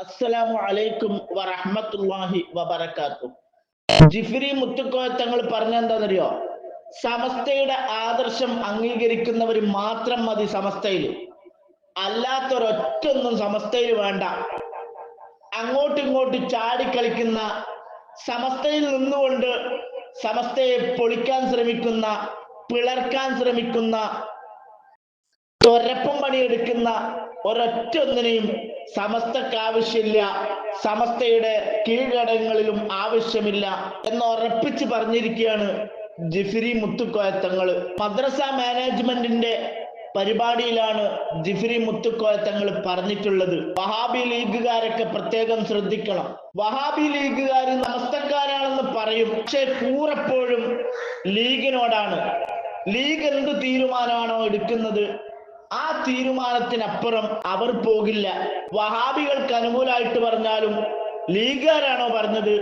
അസ്സലാമു അലൈക്കും വറഹ്മത്തുള്ളാഹി വബറകാതുഹു. ജിഫ്രി മുത്തുക്കോയ തങ്ങൾ പറഞ്ഞെന്താണെന്നറിയോ? സമസ്തയുടെ ആദർശം അംഗീകരിക്കുന്നവർ മാത്രം മതി സമസ്തയിൽ, അല്ലാത്തൊരൊറ്റൊന്നും സമസ്തയിൽ വേണ്ട. അങ്ങോട്ടും ഇങ്ങോട്ടും ചാടിക്കളിക്കുന്ന, സമസ്തയിൽ നിന്നുകൊണ്ട് സമസ്തയെ പൊളിക്കാൻ ശ്രമിക്കുന്ന, പിളർക്കാൻ ശ്രമിക്കുന്ന, തൊരപ്പം പണിയെടുക്കുന്ന ഒരൊറ്റ ഒന്നിനെയും സമസ്തക്ക് ആവശ്യമില്ല, സമസ്തയുടെ കീഴ്ഘടകങ്ങളിലും ആവശ്യമില്ല എന്ന് ഉറപ്പിച്ച് പറഞ്ഞിരിക്കുകയാണ് ജിഫ്രി മുത്തുക്കോയ തങ്ങൾ. മദ്രസ മാനേജ്മെന്റിന്റെ പരിപാടിയിലാണ് ജിഫ്രി മുത്തുക്കോയ തങ്ങൾ പറഞ്ഞിട്ടുള്ളത്. വഹാബി ലീഗുകാരൊക്കെ പ്രത്യേകം ശ്രദ്ധിക്കണം. വഹാബി ലീഗുകാർ സമസ്തക്കാരാണെന്ന് പറയും, പക്ഷെ കൂറെപ്പോഴും ലീഗിനോടാണ്. ലീഗ് എന്ത് തീരുമാനമാണോ എടുക്കുന്നത് ആ തീരുമാനത്തിനപ്പുറം അവർ പോകില്ല. വഹാബികൾക്ക് അനുകൂലമായിട്ട് പറഞ്ഞാലും ലീഗുകാരാണോ പറഞ്ഞത്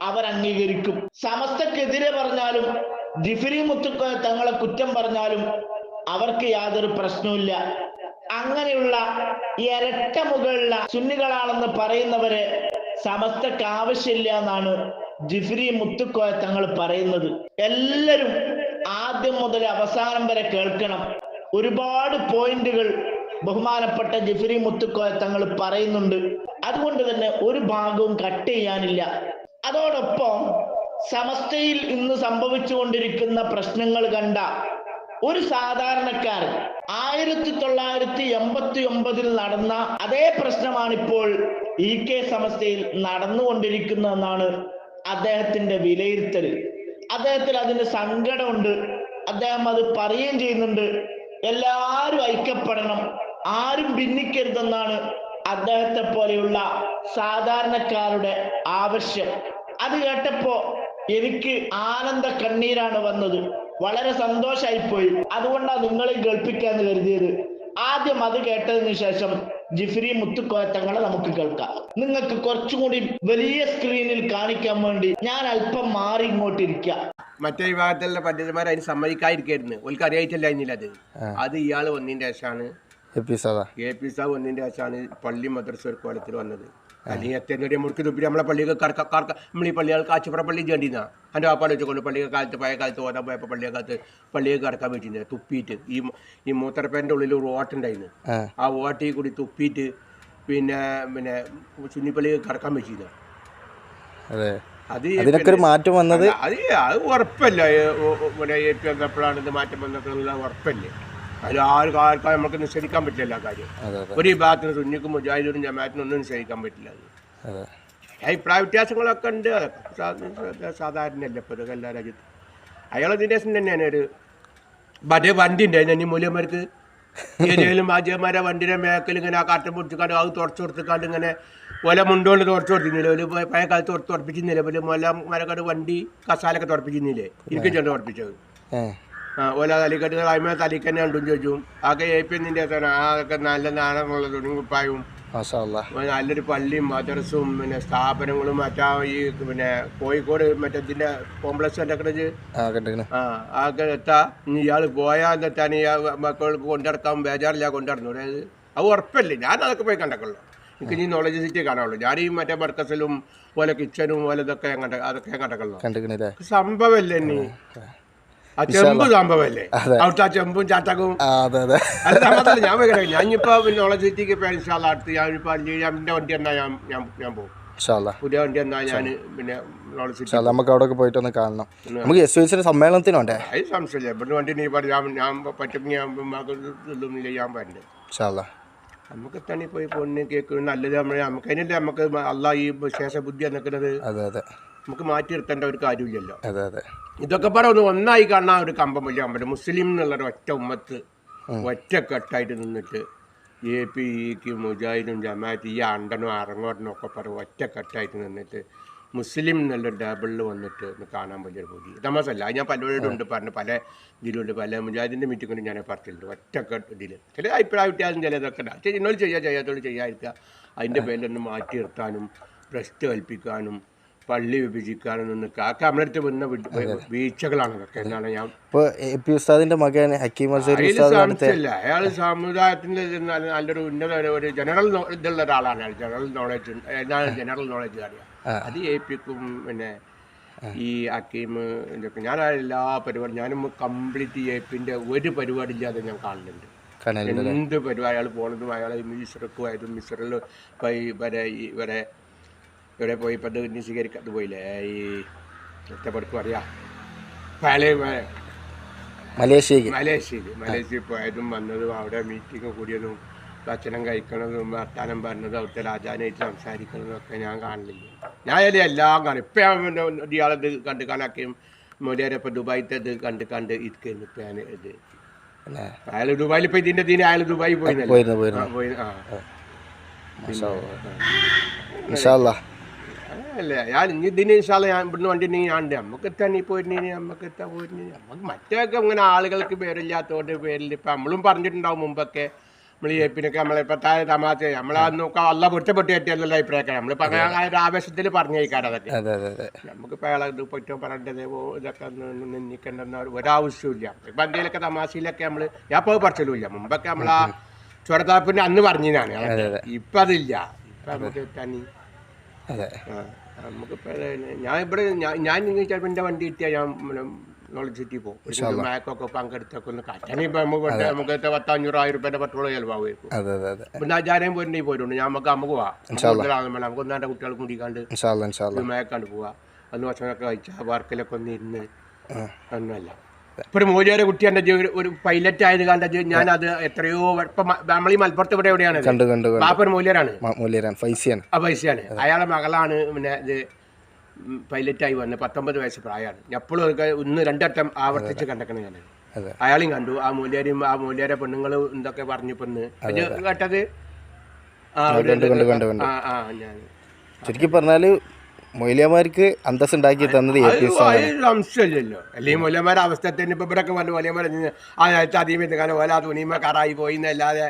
അവർ അംഗീകരിക്കും. സമസ്തക്കെതിരെ പറഞ്ഞാലും ജിഫ്രി മുത്തുക്കോയ തങ്ങളെ കുറ്റം പറഞ്ഞാലും അവർക്ക് യാതൊരു പ്രശ്നവുമില്ല. അങ്ങനെയുള്ള ഇരട്ട മുകളുള്ള സുന്നികളാണെന്ന് പറയുന്നവരെ സമസ്തക്ക് ആവശ്യമില്ല എന്നാണ് ജിഫ്രി മുത്തുക്കോയ തങ്ങൾ പറയുന്നത്. എല്ലാവരും ആദ്യം മുതൽ അവസാനം വരെ കേൾക്കണം. ഒരുപാട് പോയിന്റുകൾ ബഹുമാനപ്പെട്ട ജിഫ്രി മുത്തുക്കോയ തങ്ങൾ പറയുന്നുണ്ട്. അതുകൊണ്ട് തന്നെ ഒരു ഭാഗവും കട്ട് ചെയ്യാനില്ല. അതോടൊപ്പം സമസ്തയിൽ ഇന്ന് സംഭവിച്ചുകൊണ്ടിരിക്കുന്ന പ്രശ്നങ്ങൾ കണ്ട ഒരു സാധാരണക്കാരൻ 1989 നടന്ന അതേ പ്രശ്നമാണിപ്പോൾ EK സമസ്തയിൽ നടന്നുകൊണ്ടിരിക്കുന്നതെന്നാണ് അദ്ദേഹത്തിന്റെ വിലയിരുത്തൽ. അദ്ദേഹത്തിന് അതിന്റെ സങ്കടമുണ്ട്. അദ്ദേഹം അത് പറയുകയും ചെയ്യുന്നുണ്ട്. എല്ലാവരും ഐക്യപ്പെടണം, ആരും ഭിന്നിക്കരുതെന്നാണ് അദ്ദേഹത്തെ പോലെയുള്ള സാധാരണക്കാരുടെ ആവശ്യം. അത് കേട്ടപ്പോ എനിക്ക് ആനന്ദ കണ്ണീരാണ് വന്നത്. വളരെ സന്തോഷായിപ്പോയി. അതുകൊണ്ടാണ് നിങ്ങളെ കേൾപ്പിക്കാന്ന് കരുതിയത്. ആദ്യം അത് കേട്ടതിന് ശേഷം ജിഫ്രി മുത്തുക്കോയ തങ്ങളെ നമുക്ക് കേൾക്കാം. നിങ്ങൾക്ക് കുറച്ചും കൂടി വലിയ സ്ക്രീനിൽ കാണിക്കാൻ വേണ്ടി ഞാൻ അല്പം മാറി ഇങ്ങോട്ടിരിക്കാം. മറ്റേ വിഭാഗത്തിലുള്ള പണ്ഡിതന്മാർ അതിന് സമ്മതിക്കാതിരിക്കായിരുന്നു. ഓൽക്ക് അറിയായിട്ടില്ല അത് അത് ഇയാൾ വന്നതിന്റെ ശേഷമാണ് AP സാ വന്നതിന്റെ ശേഷമാണ് പള്ളി മദ്രസ ഒരു കോലത്തിൽ വന്നത്. അല്ലെങ്കിൽ എത്തേണ്ട മുറുക്കി തുപ്പി നമ്മളെ പള്ളിയൊക്കെ നമ്മൾ ഈ പള്ളികൾ കാച്ചിപ്പുറ പള്ളി ചെയ്യേണ്ടിന്നാ എൻ്റെ വാപ്പാട് വെച്ചുകൊണ്ട് പള്ളിയെ കാലത്ത് പഴയ കാലത്ത് ഓതാൻ പോയപ്പോൾ പള്ളിയെ കാലത്ത് പള്ളിയൊക്കെ കടക്കാൻ പറ്റിയിരുന്നത് തുപ്പിയിട്ട് ഈ മൂത്തറപ്പേൻ്റെ ഉള്ളിൽ ഒരു ഓട്ടുണ്ടായിരുന്നു. ആ ഓട്ടിൽ കൂടി തുപ്പിയിട്ട് പിന്നെ സുന്നിപ്പള്ളിയെ കടക്കാൻ പറ്റിയിരുന്നത്. അതിനൊക്കെ മാറ്റം വന്നത് അത് ഉറപ്പല്ല. AP വന്നപ്പോഴാണ് ഇത് മാറ്റം വന്നപ്പോഴുള്ള ഉറപ്പല്ലേ. അതിൽ ആർക്കും നമുക്ക് നിശ്ചയിക്കാൻ പറ്റില്ല ആ കാര്യം. ഒരു വിഭാഗത്തിന് സുന്നിക്കും മുജാഹിദിനും ജമാഅത്തിനും ഒന്നും നിശ്ചയിക്കാൻ പറ്റില്ല. അത് അഭിപ്രായ വ്യത്യാസങ്ങളൊക്കെ ഉണ്ട്. അതൊക്കെ സാധാരണയല്ല ഇപ്പോൾ ഇതൊക്കെ എല്ലാ രാജ്യത്തും. അയാളതിൻ്റെ ശേഷം തന്നെയാണ് ഒരു മറ്റേ വണ്ടി ഉണ്ടായിരുന്നു മൂല്യന്മാർക്ക് ഏരിയയിലും ആജയന്മാരെ വണ്ടിയുടെ മേക്കൽ ഇങ്ങനെ ആ കാറ്റം പൊടിച്ചിക്കാണ്ട് അത് തുറച്ചു കൊടുത്തിക്കാണ്ട് ഇങ്ങനെ ഒല മുണ്ടോണ്ട് തുറച്ചു കൊടുത്തിരുന്നില്ല. ഒരു പഴയ കാലത്ത് തുറപ്പിച്ചിരുന്നില്ല. പിന്നെ മരക്കാട് വണ്ടി കസാലൊക്കെ തുറപ്പിച്ചിരുന്നില്ലേ, എനിക്ക് ചെണ്ട് തുറപ്പിച്ചത്. ഓല തലിക്കെട്ട് അയിമ തലിക്ക് തന്നെ കണ്ടും ചോദിച്ചു. അതൊക്കെ AP അതൊക്കെ നല്ല നാണെന്നുള്ള തുണിക്കുപ്പായും നല്ലൊരു പള്ളിയും മദ്രസും പിന്നെ സ്ഥാപനങ്ങളും മറ്റാ ഈ പിന്നെ കോഴിക്കോട് മറ്റേ കോംപ്ലക്സ് അതൊക്കെ എത്താ. ഇനി ഇയാൾ പോയാൽ എത്താൻ മക്കൾക്ക് കൊണ്ടിടക്കാൻ ബേജാറില്ല കൊണ്ടിടന്നു. അതായത് അത് ഉറപ്പല്ലേ. ഞാൻ അതൊക്കെ പോയി കണ്ടക്കുള്ളൂ. എനിക്ക് ഇനി നോളജ് സിറ്റി കാണാവുള്ളൂ. ഞാൻ ഈ മറ്റേ മർക്കസിലും പോലെ കിച്ചനും പോലെ അതൊക്കെ കണ്ടക്കുള്ളൂ. സംഭവല്ലേ ഇനി ആ ചെമ്പ് സംഭവല്ലേ. അവിടുത്തെ ആ ചെമ്പും ചാത്തകവും ഞാൻ വയ്ക്കട്ടെ. ഞാനിപ്പോ നോളജ് സിറ്റിക്ക് അടുത്ത് ഞാനിപ്പോ എൻ്റെ വണ്ടി എന്നാ ഞാൻ പോകും. പുതിയ വണ്ടി എന്നാ ഞാൻ പിന്നെ നോളജ് സിറ്റി നമുക്ക് അവിടെ പോയിട്ടൊന്ന് കാണണം. നമുക്ക് SOS സമ്മേളനത്തിനുണ്ടേ. അത് സംശയമില്ല. ഇവിടുന്ന് വണ്ടി നീ ഞാൻ പറ്റുമെങ്കിൽ ഞാൻ വരണ്ടേ. നമുക്ക് തന്നെ പോയി പൊണ്ണ് കേൾക്കുന്നത് നല്ലത്. നമുക്ക് അതിനല്ലേ നമുക്ക് അള്ളാഹ് ഈ ശേഷ ബുദ്ധി നിൽക്കുന്നത്. നമുക്ക് മാറ്റി നിർത്തേണ്ട ഒരു കാര്യമില്ലല്ലോ. ഇതൊക്കെ പറഞ്ഞ ഒന്നായി കാണാൻ ഒരു കമ്പം വലിയ കമ്പം. മുസ്ലിം എന്നുള്ളൊരു ഒറ്റ ഉമ്മത്ത് ഒറ്റക്കെട്ടായിട്ട് നിന്നിട്ട് AP മുജാഹിദും ജമാഅത്ത് ഈ അണ്ടനും അറങ്ങോട്ടനും ഒക്കെ പറഞ്ഞ് ഒറ്റക്കെട്ടായിട്ട് നിന്നിട്ട് മുസ്ലിം എന്നുള്ളൊരു ടേബിളിൽ വന്നിട്ട് കാണാൻ വലിയൊരു ബുദ്ധി തമാസല്ല. ഞാൻ പലരോടും ഉണ്ട് പറഞ്ഞു, പല ഇതിലുണ്ട്, പല മുജാഹിദിൻ്റെ മീറ്റിംഗ് കൊണ്ട് ഞാൻ പറഞ്ഞിട്ടുണ്ട്. ഒറ്റക്കെട്ട് ഇതിൽ ചില അഭിപ്രായ വ്യത്യാസം ചിലതൊക്കെ ഉണ്ടാകും. ഇന്നോട് ചെയ്യാത്തോട് ചെയ്യാതിരിക്കുക. അതിൻ്റെ പേരിലൊന്ന് മാറ്റി നിർത്താനും ഭ്രഷ്ട് കൽപ്പിക്കാനും പള്ളി വിഭജിക്കാനൊന്നും നിൽക്കുക അതൊക്കെ നമ്മളടുത്ത് വന്ന വീഴ്ചകളാണ് ഇതൊക്കെ എന്നാണ് ഞാൻ ഇപ്പോൾ AP ഉസ്താദിന്റെ മകൻ ഹക്കീം അസൂരി ഉസ്താദ് സംശയമില്ല. അയാൾ സമുദായത്തിന്റെ നല്ലൊരു ഉന്നത ഒരു ജനറൽ ഇതുള്ള ഒരാളാണ്. ജനറൽ നോളജ് എന്താണ് ജനറൽ നോളജ് അറിയാം. അത് AP-ക്കും പിന്നെ ഈ ഹക്കീം ഇതൊക്കെ ഞാൻ എല്ലാ പരിപാടി ഞാനും കംപ്ലീറ്റ് AP-ന്റെ ഒരു പരിപാടി ഇല്ലാതെ ഞാൻ കാണുന്നുണ്ട്. എന്ത് പരിപാടി അയാൾ പോണതും അയാൾ മിസർക്ക് പോയതും മിസറിൽ വരെ ഇവിടെ പോയി ഇപ്പം ഇത് സ്വീകരിക്കാത്ത പോയില്ലേ ഈ ഒറ്റപ്പെടുക്കും അറിയാം മലേഷ്യയിൽ പോയതും വന്നതും അവിടെ മീറ്റിംഗ് കൂടിയതും ഭക്ഷണം കഴിക്കണതും വർത്താനം പറഞ്ഞതും അവിടുത്തെ രാജാനായിട്ട് സംസാരിക്കുന്നതും ഒക്കെ ഞാൻ കാണുന്നില്ല. ഞാൻ എല്ലാം കാണും. ഇപ്പം ഇയാളത് കണ്ട് കാണാക്കുകയും മൊലിയാരെ ഇപ്പം ദുബായിത്തെ ഇത് കണ്ട് ഇരിക്കുന്നു. ഇപ്പം ഞാൻ ഇത് അയാൾ ദുബായിൽ ഇപ്പം ഇതിൻ്റെ അയാൾ ദുബായി പോയി അല്ലേ ഞാൻ ഇതിന് ഇൻഷാല്ല ഞാൻ ഇവിടുന്ന് വണ്ടി ഉണ്ടെങ്കിൽ ഞാൻ നമുക്ക് എത്താൻ പോയിരുന്നെങ്കിൽ നമുക്ക് എത്താൻ പോയിരുന്നെങ്കിൽ നമുക്ക് മറ്റൊക്കെ ഇങ്ങനെ ആളുകൾക്ക് പേരില്ലാത്തതുകൊണ്ട് പേരിൽ ഇപ്പം നമ്മളും പറഞ്ഞിട്ടുണ്ടാവും മുമ്പൊക്കെ നമ്മൾ AP-നൊക്കെ നമ്മളിപ്പോൾ താഴെ തമാശ നമ്മളാ നോക്കാം അല്ല പൊരുത്തപ്പെട്ട് കയറ്റിയല്ലോ അഭിപ്രായമൊക്കെ നമ്മളിപ്പോൾ അങ്ങനെ ഒരു ആവേശത്തിൽ പറഞ്ഞേക്കാറ് അതൊക്കെ നമുക്കിപ്പോൾ അയാളെ ഇത് പറ്റും പറയേണ്ടത് ഇതൊക്കെ നിന്നിക്കേണ്ടെന്ന ഒരാവശ്യമില്ല. ഇപ്പം എന്തെങ്കിലുമൊക്കെ തമാശയിലൊക്കെ നമ്മൾ ഞാൻ ഇപ്പോൾ പറച്ചിലുമില്ല. മുമ്പൊക്കെ നമ്മളാ ചുരത്താപ്പിൻ്റെ അന്ന് പറഞ്ഞതാണ്. ഇപ്പം അതില്ല. ഇപ്പം നമുക്ക് തനി നമുക്കിപ്പോൾ ഞാൻ ഇവിടെ ഞാൻ ചിലപ്പോൾ എൻ്റെ വണ്ടി കിട്ടിയാൽ ഞാൻ നോളജ് സിറ്റി പോകും. മാക്കൊക്കെ പങ്കെടുത്തൊക്കെ ഒന്ന് കാറ്റാണെങ്കിൽ ഇപ്പം നമുക്ക് 500,000 രൂപേൻ്റെ പെട്രോൾ ചിലവാകുമായിരിക്കും. പിന്നെ ആചാരം പോയിട്ടുണ്ടെങ്കിൽ പോയിട്ടുണ്ട്. നമുക്ക് പോവാം. നമുക്ക് ഒന്നാൻ്റെ കുട്ടികൾ കൂടിക്കാണ്ട് മാക്കാണ്ട് പോവാം. അന്ന് ഭക്ഷണമൊക്കെ കഴിച്ചാൽ പാർക്കിലൊക്കെ ഒന്ന് ഇരുന്ന് ഒന്നുമല്ല. ഇപ്പൊ ഒരു മൂല്യരെ കുട്ടി എൻ്റെ ഒരു പൈലറ്റ് ആയത് കണ്ടത് ഞാൻ അത് എത്രയോ ഇപ്പം നമ്മൾ ഈ മലപ്പുറത്ത് ഇവിടെ എവിടെയാണ് ബാപ്പർ മൂല്യരാണ് ഫൈസിയാണ്. അയാളെ മകളാണ് പിന്നെ ഇത് പൈലറ്റായി വന്ന് 19 വയസ്സ് പ്രായമാണ്. എപ്പോഴും ഒന്ന് രണ്ടട്ടം ആവർത്തിച്ച് കണ്ടക്കണം ഞാൻ. അയാളെയും കണ്ടു. ആ മൂല്യരെ പെണ്ണുങ്ങൾ എന്തൊക്കെ പറഞ്ഞു പെണ്ണ് കേട്ടത് ഞാൻ ശരിക്കും പറഞ്ഞാല് മൊയ്ലിയമാർക്ക് അന്തസ് ഉണ്ടാക്കി തന്നത് സംശയമില്ലല്ലോ. അല്ലെങ്കിൽ മൊയ്ലിയമാരുടെ അവസ്ഥ തന്നെ ഇപ്പൊ ഇവിടെ വന്നു മൊയ്ലിയമാർ ആ നേരത്തെ അധികം കാരണം ഓല തുണിമ കറായി പോയി എന്നല്ലാതെ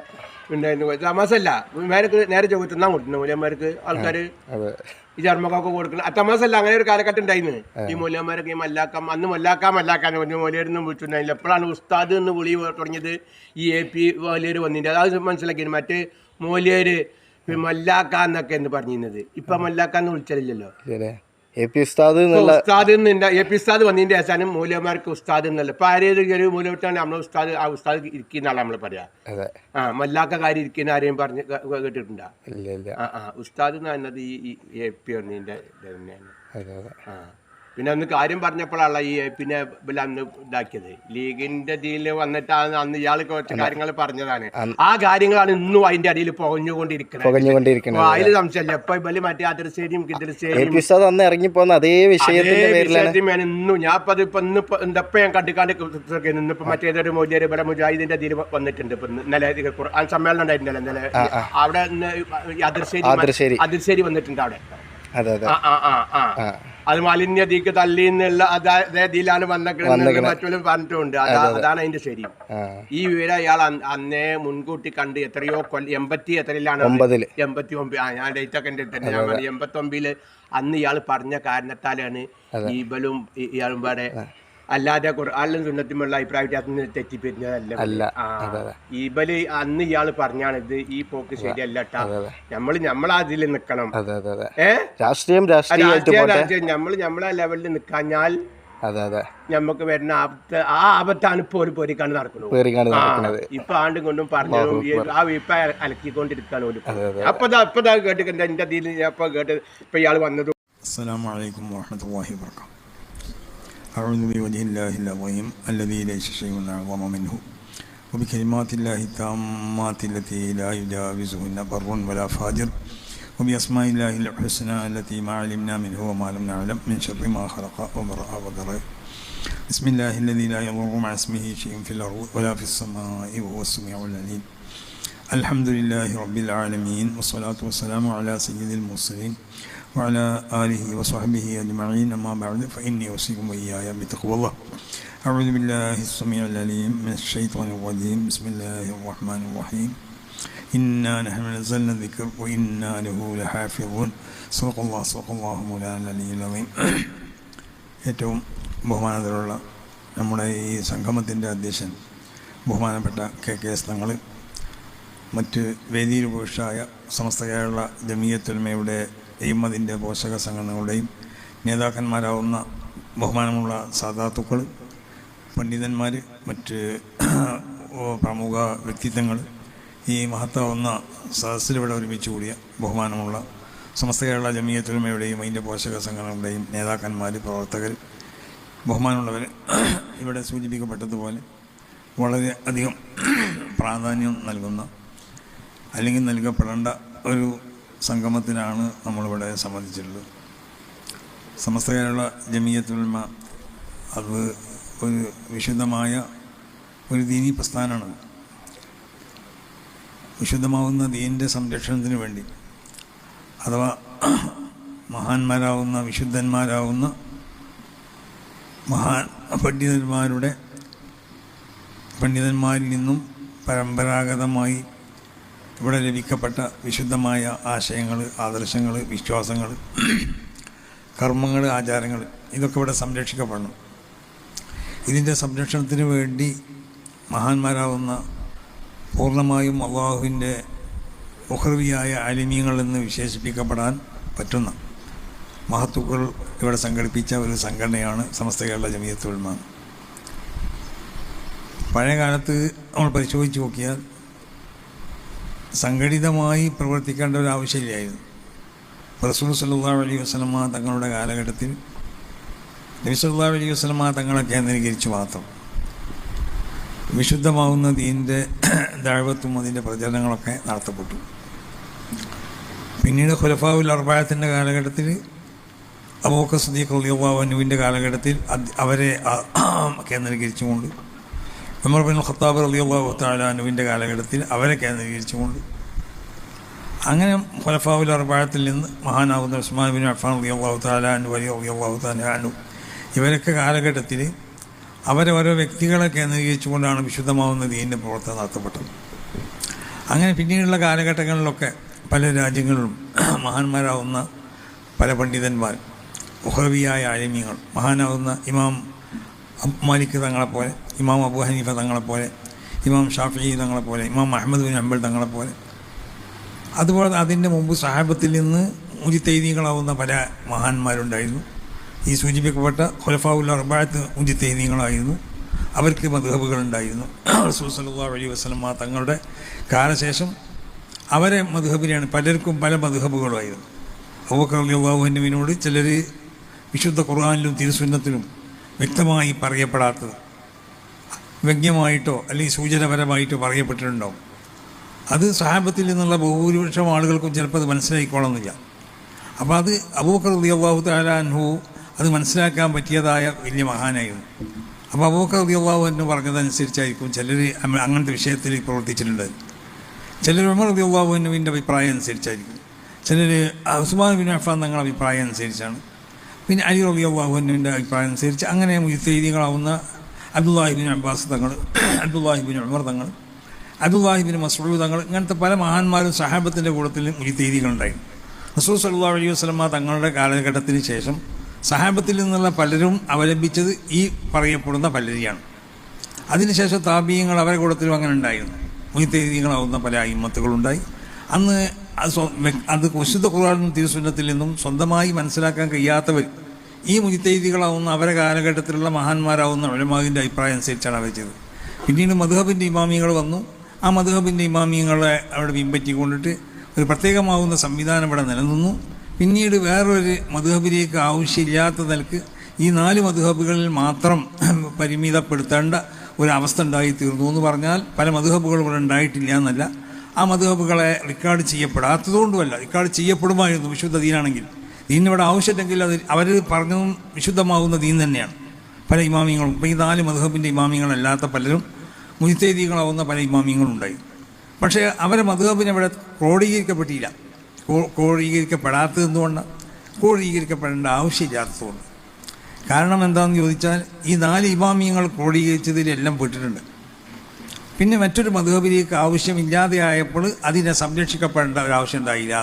പിന്നെ തമാസല്ല നേരെ ചോദിച്ചാൽ കൊടുക്കുന്നു മൊയ്ലിയന്മാർക്ക് ആൾക്കാർ ഈ ചർമ്മക്കൊക്കെ കൊടുക്കണം. തമാസല്ല അങ്ങനെ ഒരു കാലഘട്ടം ഉണ്ടായിരുന്നു. ഈ മൊയ്ലിയന്മാരൊക്കെ ഈ അന്ന് മല്ലാക്കാൻ മൊയ്ലിയരൊന്നും വിളിച്ചിട്ടുണ്ടായില്ല. എപ്പോഴാണ് ഉസ്താദ് എന്ന് വിളി തുടങ്ങിയത് ഈ AP മൊയ്ലിയർ വന്നിട്ട് അത് മനസ്സിലാക്കിയത്. മറ്റ് മൊയ്ലിയര് മല്ലാക്കാന്നൊക്കെ എന്ന് പറഞ്ഞിരുന്നത് ഇപ്പൊ മല്ലാക്കാന്ന് വിളിച്ചില്ലല്ലോ. AP ഉസ്താദ് AP ഉസ്താദ് വന്നതിന്റെ ശേഷം മൂല്യന്മാർക്ക് ഉസ്താദ് എന്നല്ല. ഇപ്പൊ ആരെയും ഒരു മൂല്യത്താണ് നമ്മളെ ഉസ്താദ് ആ ഉസ്താദ് ഇരിക്കുന്ന ആളെ നമ്മൾ പറയാ. മല്ലാക്ക കാര്യം ഇരിക്കുന്ന ആരെയും പറഞ്ഞ് കേട്ടിട്ടുണ്ടോ? ഉസ്താദ് എന്ന് പറയുന്നത് ഈ AP വന്നതിന്റെ തന്നെയാണ്. പിന്നെ അന്ന് കാര്യം പറഞ്ഞപ്പോഴാണ് ഈ പിന്നെ അന്ന് ഇതാക്കിയത് ലീഗിന്റെ ഇതിൽ വന്നിട്ടാണ് അന്ന് ഇയാൾ കുറച്ച് കാര്യങ്ങൾ പറഞ്ഞതാണ്. ആ കാര്യങ്ങളാണ് ഇന്നും അതിന്റെ അടിയിൽ പുകഞ്ഞുകൊണ്ടിരിക്കുന്നത്. അതിൽ സംശയമില്ല. ഇപ്പൊ ഇവര് മറ്റേ അതിർശ്ശേരിയും അന്ന് ഇറങ്ങിപ്പോന്ന അതേ വിഷയത്തിന് ഇന്നും ഞാൻ ഇപ്പൊ ഇന്നിപ്പോ എന്തപ്പോ ഞാൻ കണ്ടിക്കാണ്ട് ഇന്നിപ്പോ മറ്റേതൊരു മോദിയുടെ ഇവിടെ മുജാഹിദിന്റെ ഇതിൽ വന്നിട്ടുണ്ട്. ഇപ്പൊ ഇന്നലെ ഖുർആൻ സമ്മേളനം ഉണ്ടായിട്ടുണ്ടല്ലോ ഇന്നലെ. അവിടെ അതിർശ്ശേരി വന്നിട്ടുണ്ട് അവിടെ. അത് മാലിന്യതീക്ക് തള്ളി എന്നുള്ള അതേതിലാണ് വന്നേക്കുന്നത് മറ്റുള്ളവരും പറഞ്ഞിട്ടുണ്ട്. അതാണ് അതിന്റെ ശരി. ഈ വിവരം അയാൾ അന്നേ മുൻകൂട്ടി കണ്ട് എത്രയോ 80 എത്രയിലാണ് 89 ഞാൻ ഡേറ്റ് ഒക്കെ എൻ്റെ തന്നെ ഞാൻ 89 അന്ന് ഇയാൾ പറഞ്ഞ കാരണത്താലാണ് ഇബലും ഇയാളും പാടെ അല്ലാതെ ഖുർആനിലും സുന്നത്തിലുള്ള അഭിപ്രായ വ്യത്യാസത്തിന് തെറ്റിപ്പിരിഞ്ഞതല്ല. ഇബല് അന്ന് ഇയാള് പറഞ്ഞാണ് ഇത് ഈ പോക്ക് ശരിയല്ല ട്ടാ. നമ്മളതിൽ നിക്കണം. രാഷ്ട്രീയം നമ്മളെ ലെവലിൽ നിൽക്കാഞ്ഞാൽ നമുക്ക് വരുന്ന ആ ആപത്താണ് ഇപ്പൊ ഒരു പൊരിക്കാണ്ട് നടക്കുന്നത്. ഇപ്പൊ ആണ്ടും കൊണ്ടും പറഞ്ഞതും ആ ഇപ്പൊ അലക്കിക്കൊണ്ടിരിക്കാണ് ഒരു. അപ്പൊ കേട്ടിട്ടുണ്ട് എന്റെ ഇതിൽ അപ്പൊ കേട്ട് ഇപ്പൊ ഇയാൾ വന്നതും. അസ്സലാമു അലൈക്കും വറഹ്മത്തുള്ളാഹി വബറകാതുഹു. أعوذ بوجه الله العظيم الذي ليس شيء أعظم منه وبكلمات الله التامات التي لا يجاوزهن بر ولا فاجر وبأسماء الله الحسنى التي ما علمنا منه وما لم نعلم من شر ما خلق وبرأ وذرأ. بسم الله الذي لا يضر مع اسمه شيء في الأرض ولا في السماء وهو السميع العليم. الحمد لله رب العالمين والصلاة والسلام على سيد المرسلين وعلى آله وصحبه أجمعين. أما بعد فإني أوصيكم وإياي بتقوى الله. أعوذ بالله السميع العليم من الشيطان الرجيم. بسم الله الرحمن الرحيم. ഇന്നാ നഹ്നു നസ്സൽനാ ദിക്ർ വഇന്നാ ലഹു ലഹാഫിളൂൻ. സ്വല്ലല്ലാഹു മൗലാന അലിയിൽ അമീൻ. ഏറ്റവും ബഹുമാനത്തിലുള്ള നമ്മുടെ ഈ സംഗമത്തിൻ്റെ അധ്യക്ഷൻ ബഹുമാനപ്പെട്ട KKS തങ്ങൾ, മറ്റ് വേദിയിൽ ഉപേക്ഷായ സമസ്ത കേരള ജമിയത്തുൽമയുടെ എയ്മതിൻ്റെ പോഷക സംഘടനകളുടെയും നേതാക്കന്മാരാവുന്ന ബഹുമാനമുള്ള സാദാത്തുക്കൾ, പണ്ഡിതന്മാർ, മറ്റ് പ്രമുഖ വ്യക്തിത്വങ്ങൾ, ഈ മഹത്താവുന്ന സദസ്സിലിവിടെ ഒരുമിച്ച് കൂടിയ ബഹുമാനമുള്ള സമസ്ത കേരള ജമിയത്തുൽമയുടെയും അതിൻ്റെ പോഷക സംഘടനകളുടെയും നേതാക്കന്മാർ, പ്രവർത്തകർ, ബഹുമാനമുള്ളവർ, ഇവിടെ സൂചിപ്പിക്കപ്പെട്ടതുപോലെ വളരെ അധികം പ്രാധാന്യം നൽകുന്ന അല്ലെങ്കിൽ നൽകപ്പെടേണ്ട ഒരു സംഗമത്തിനാണ് നമ്മളിവിടെ സംബന്ധിച്ചിട്ടുള്ളത്. സമസ്ത കേരള ജമിയത്തുൽമ അത് ഒരു വിശുദ്ധമായ ഒരു ദീനീ പ്രസ്ഥാനമാണ്. വിശുദ്ധമാവുന്ന ദീനിൻ്റെ സംരക്ഷണത്തിന് വേണ്ടി, അഥവാ മഹാന്മാരാവുന്ന വിശുദ്ധന്മാരാവുന്ന പണ്ഡിതന്മാരിൽ നിന്നും പരമ്പരാഗതമായി ഇവിടെ ലഭിക്കപ്പെട്ട വിശുദ്ധമായ ആശയങ്ങൾ, ആദർശങ്ങൾ, വിശ്വാസങ്ങൾ, കർമ്മങ്ങൾ, ആചാരങ്ങൾ, ഇതൊക്കെ ഇവിടെ സംരക്ഷിക്കപ്പെടണം. ഇതിൻ്റെ സംരക്ഷണത്തിന് വേണ്ടി മഹാന്മാരാവുന്ന പൂർണ്ണമായും അള്ളാഹുവിൻ്റെ ഉഖ്റവിയായ ആലിമീങ്ങൾ എന്ന് വിശേഷിപ്പിക്കപ്പെടാൻ പറ്റുന്ന മഹത്തുക്കൾ ഇവിടെ സംഘടിപ്പിച്ച ഒരു സംഘടനയാണ് സമസ്ത കേരള ജമിയത്തുൽമ. പഴയ കാലത്ത് നമ്മൾ പരിശോധിച്ച് നോക്കിയാൽ സംഘടിതമായി പ്രവർത്തിക്കേണ്ട ഒരു ആവശ്യമില്ലായിരുന്നു. റസൂൽ സല്ലല്ലാഹു അലൈഹി വസല്ലമ തങ്ങളുടെ കാലഘട്ടത്തിൽ നബി സല്ലല്ലാഹു അലൈഹി വസല്ലമ തങ്ങളെ കേന്ദ്രീകരിച്ച് മാത്രം വിശുദ്ധമാവുന്ന ദീനിൻ്റെ ദഅവത്തും അതിൻ്റെ പ്രചരണങ്ങളൊക്കെ നടത്തപ്പെട്ടു. പിന്നീട് ഖുലഫാഉൽ അർബഅത്തിൻ്റെ കാലഘട്ടത്തിൽ അബൂബക്കർ സിദ്ദീഖ് റളിയല്ലാഹു അൻഹുവിൻ്റെ കാലഘട്ടത്തിൽ അവരെ കേന്ദ്രീകരിച്ചുകൊണ്ട്, ഉമർ ബിൻ ഖത്താബ് റളിയല്ലാഹു തആല അൻഹുവിൻ്റെ കാലഘട്ടത്തിൽ അവരെ കേന്ദ്രീകരിച്ചുകൊണ്ട്, അങ്ങനെ ഖുലഫാഉൽ അർബഅത്തിൽ നിന്ന് മഹാനാവുന്ന ഉസ്മാൻ ബിൻ അഫ്ഫാൻ റളിയല്ലാഹു തആല അൻഹു, വലി റളിയല്ലാഹു തആല അൻഹു, ഇവരൊക്കെ കാലഘട്ടത്തിൽ അവരെ ഓരോ വ്യക്തികളെ കേന്ദ്രീകരിച്ചുകൊണ്ടാണ് വിശുദ്ധമാവുന്ന ദീനിൻ്റെ പ്രവർത്തനം നടത്തപ്പെട്ടത്. അങ്ങനെ പിന്നീടുള്ള കാലഘട്ടങ്ങളിലൊക്കെ പല രാജ്യങ്ങളിലും മഹാന്മാരാവുന്ന പല പണ്ഡിതന്മാർ, ഉഖ്റവിയായ ആലിമീങ്ങൾ, മഹാനാവുന്ന ഇമാം മാലിക് തങ്ങളെപ്പോലെ, ഇമാം അബൂ ഹനീഫ തങ്ങളെപ്പോലെ, ഇമാം ഷാഫിഈ തങ്ങളെപ്പോലെ, ഇമാം അഹ്മദ് ബിൻ ഹംബൽ തങ്ങളെപ്പോലെ, അതുപോലെ അതിൻ്റെ മുമ്പ് സഹാബത്തിൽ നിന്ന് മുജിത്തൈദീകളാവുന്ന പല മഹാന്മാരുണ്ടായിരുന്നു. ഈ സൂചിപ്പിക്കപ്പെട്ട ഖുലഫാഉൽ അർബഅത്ത് മുജിത്തൈദീങ്ങളായിരുന്നു. അവർക്ക് മദ്ഹബുകളുണ്ടായിരുന്നു. റസൂൽ സല്ലല്ലാഹു അലൈഹി വസല്ലമ തങ്ങളുടെ കാലശേഷം അവരെ മദ്ഹബിനെയാണ്, പലർക്കും പല മദ്ഹബുകളുമായിരുന്നു. അബൂബക്കർ റളിയല്ലാഹു അൻഹുവിനോട് ചിലർ വിശുദ്ധ ഖുർആനിലും തിരുസുന്നത്തിലും വ്യക്തമായി പറയപ്പെടാത്തത് വ്യംഗ്യമായിട്ടോ അല്ലെങ്കിൽ സൂചനപരമായിട്ടോ പറയപ്പെട്ടിട്ടുണ്ടാവും. അത് സഹാബത്തിൽ നിന്നുള്ള ഭൂരിപക്ഷം ആളുകൾക്കും ചിലപ്പോൾ അത് മനസ്സിലായിക്കോളന്നില്ല. അപ്പോൾ അത് അബൂബക്കർ റളിയല്ലാഹു തആല അൻഹു അത് മനസ്സിലാക്കാൻ പറ്റിയതായ വലിയ മഹാനായിരുന്നു. അപ്പോൾ അബൂബക്കർ റളിയല്ലാഹു അൻഹു പറഞ്ഞതനുസരിച്ചായിരിക്കും ചിലർ അങ്ങനത്തെ വിഷയത്തിൽ പ്രവർത്തിച്ചിട്ടുണ്ട്. ചിലർ ഉമർ റളിയല്ലാഹു അൻഹുവിൻ്റെ അഭിപ്രായം അനുസരിച്ചായിരിക്കും, ചിലർ ഉസ്മാൻ ബിൻ അഫ്ഫാൻ തങ്ങളുടെ അഭിപ്രായം അനുസരിച്ചാണ്, പിന്നെ അലി റളിയല്ലാഹു അൻഹുവിൻ്റെ അഭിപ്രായം അനുസരിച്ച്, അങ്ങനെ മുജ്തഹിദീകളാവുന്ന അബ്ദുല്ലാഹി ബിൻ അബ്ബാസ് തങ്ങൾ, അബ്ദുല്ലാഹി ബിൻ ഉമർ തങ്ങൾ, അബ്ദുല്ലാഹി ബിൻ മസ്ഊദ് തങ്ങൾ, ഇങ്ങനത്തെ പല മഹാന്മാരും സഹാബത്തിൻ്റെ കൂട്ടത്തിൽ മുജ്തഹിദീകളുണ്ടായിരുന്നു. റസൂൽ സല്ലല്ലാഹു അലൈഹി വസല്ലമ തങ്ങളുടെ കാലഘട്ടത്തിന് ശേഷം സഹാബത്തിൽ നിന്നുള്ള പലരും അവലംബിച്ചത് ഈ പറയപ്പെടുന്ന പലരെയാണ്. അതിനുശേഷം താബീയങ്ങൾ അവരുടെ കൂട്ടത്തിലും അങ്ങനെ ഉണ്ടായിരുന്നു. മുജ്തഹിദീകളാവുന്ന പല അയിമ്മത്തുകളുണ്ടായി. അന്ന് അത് വിശുദ്ധ ഖുർആനിലും തിരുസുന്നത്തിൽ നിന്നും സ്വന്തമായി മനസ്സിലാക്കാൻ കഴിയാത്തവർ ഈ മുജ്തഹിദീകളാവുന്ന അവരുടെ കാലഘട്ടത്തിലുള്ള മഹാന്മാരാവുന്ന ഉലമാവിൻ്റെ അഭിപ്രായം അനുസരിച്ചാണ് അവർ ചെയ്തത്. പിന്നീട് മദ്ഹബിൻ്റെ ഇമാമിയങ്ങൾ വന്നു. ആ മദ്ഹബിൻ്റെ ഇമാമിയങ്ങളെ അവിടെ പിൻപറ്റിക്കൊണ്ടിട്ട് ഒരു പ്രത്യേകമാവുന്ന സംവിധാനം ഇവിടെ നിലനിന്നു. പിന്നീട് വേറൊരു മദ്ഹബിലേക്ക് ആവശ്യമില്ലാത്ത നിലക്ക് ഈ 4 മദ്ഹബുകളിൽ മാത്രം പരിമിതപ്പെടുത്തേണ്ട ഒരവസ്ഥ ഉണ്ടായി തീർന്നു എന്ന് പറഞ്ഞാൽ പല മദ്ഹബുകളും ഇവിടെ ഉണ്ടായിട്ടില്ല എന്നല്ല, ആ മദ്ഹബുകളെ റിക്കാർഡ് ചെയ്യപ്പെടാത്തതുകൊണ്ടുമല്ല, റിക്കാർഡ് ചെയ്യപ്പെടുമായിരുന്നു വിശുദ്ധ ദീനാണെങ്കിൽ. ദീനിവിടെ ആവശ്യമില്ലെങ്കിൽ അത് അവർ പറഞ്ഞതും വിശുദ്ധമാവുന്ന ദീൻ തന്നെയാണ്. പല ഇമാമിയങ്ങളും ഇപ്പോൾ ഈ 4 മദ്ഹബിൻ്റെ ഇമാമിയങ്ങളല്ലാത്ത പലരും മുജ്തഹിദീകളാവുന്ന പല ഇമാമിയങ്ങളുണ്ടായി. പക്ഷേ അവരെ മദ്ഹബിനെ ഇവിടെ ക്രോഡീകരിക്കപ്പെട്ടില്ല. ക്രോഡീകരിക്കപ്പെടാത്തത് എന്തുകൊണ്ടാണ്? ക്രോഡീകരിക്കപ്പെടേണ്ട ആവശ്യമില്ലാത്തതുകൊണ്ട്. കാരണം എന്താണെന്ന് ചോദിച്ചാൽ ഈ 4 ഇമാമിയങ്ങൾ ക്രോഡീകരിച്ചതിലെല്ലാം പെട്ടിട്ടുണ്ട്. പിന്നെ മറ്റൊരു മദ്ഹബിലേക്ക് ആവശ്യമില്ലാതെയായപ്പോൾ അതിനെ സംരക്ഷിക്കപ്പെടേണ്ട ഒരാവശ്യം ഉണ്ടായില്ല.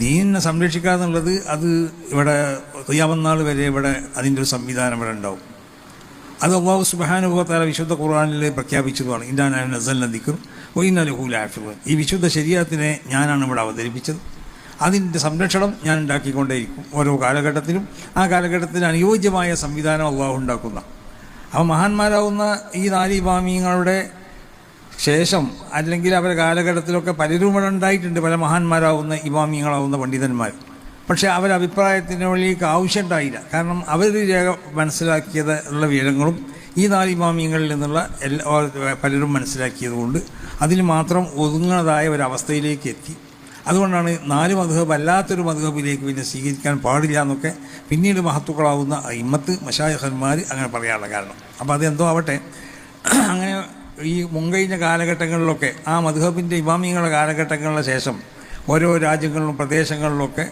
ദീനിനെ സംരക്ഷിക്കുക എന്നുള്ളത് അത് ഇവിടെ ഖിയാമത്ത് നാൾ വരെ ഇവിടെ അതിൻ്റെ ഒരു സംവിധാനം ഇവിടെ ഉണ്ടാവും. അത് അല്ലാഹു സുബ്ഹാനഹു വ തആല വിശുദ്ധ ഖുർആനിൽ പ്രഖ്യാപിച്ചതുമാണ്. ഇന്നാ നഹ്നു നസ്സൽന ദിക്ർ വ ഇന്നാ ലഹു ലഹാഫിളൂൻ. ഈ വിശുദ്ധ ശരീഅത്തിനെ ഞാനാണ് ഇവിടെ അവതരിപ്പിച്ചത്. അതിൻ്റെ സംരക്ഷണം ഞാൻ ഉണ്ടാക്കിക്കൊണ്ടേയിരിക്കും ഓരോ കാലഘട്ടത്തിലും. ആ കാലഘട്ടത്തിന് അനുയോജ്യമായ സംവിധാനം അള്ളാഹു ഉണ്ടാക്കുന്ന. അപ്പോൾ മഹാന്മാരാവുന്ന ഈ 4 ഇമാമിങ്ങളുടെ ശേഷം അല്ലെങ്കിൽ അവരുടെ കാലഘട്ടത്തിലൊക്കെ പലരും ഇവിടെ ഉണ്ടായിട്ടുണ്ട്, പല മഹാന്മാരാവുന്ന ഇമാമിങ്ങളാവുന്ന പണ്ഡിതന്മാർ. പക്ഷേ അവരുടെ അഭിപ്രായത്തിനുള്ളിലേക്ക് ആവശ്യമുണ്ടായില്ല. കാരണം അവർ രേഖ മനസ്സിലാക്കിയത് ഉള്ള വിവരങ്ങളും ഈ 4 ഇമാമിങ്ങളിൽ നിന്നുള്ള പലരും മനസ്സിലാക്കിയതുകൊണ്ട് അതിൽ മാത്രം ഒതുങ്ങുന്നതായ ഒരവസ്ഥയിലേക്ക് എത്തി. അതുകൊണ്ടാണ് 4 മദ്ഹബ് അല്ലാത്തൊരു മദ്ഹബിലേക്ക് പിന്നെ സ്വീകരിക്കാൻ പാടില്ല എന്നൊക്കെ പിന്നീട് മഹത്തുക്കളാവുന്ന ഇമ്മത്ത് മശായിഖന്മാർ അങ്ങനെ പറയാനുള്ള കാരണം. അപ്പോൾ അതെന്തോ ആവട്ടെ, അങ്ങനെ ഈ മുൻകഴിഞ്ഞ കാലഘട്ടങ്ങളിലൊക്കെ ആ മദ്ഹബിൻ്റെ ഇമാമിങ്ങളുടെ കാലഘട്ടങ്ങളുടെ ശേഷം ഓരോ രാജ്യങ്ങളിലും പ്രദേശങ്ങളിലൊക്കെ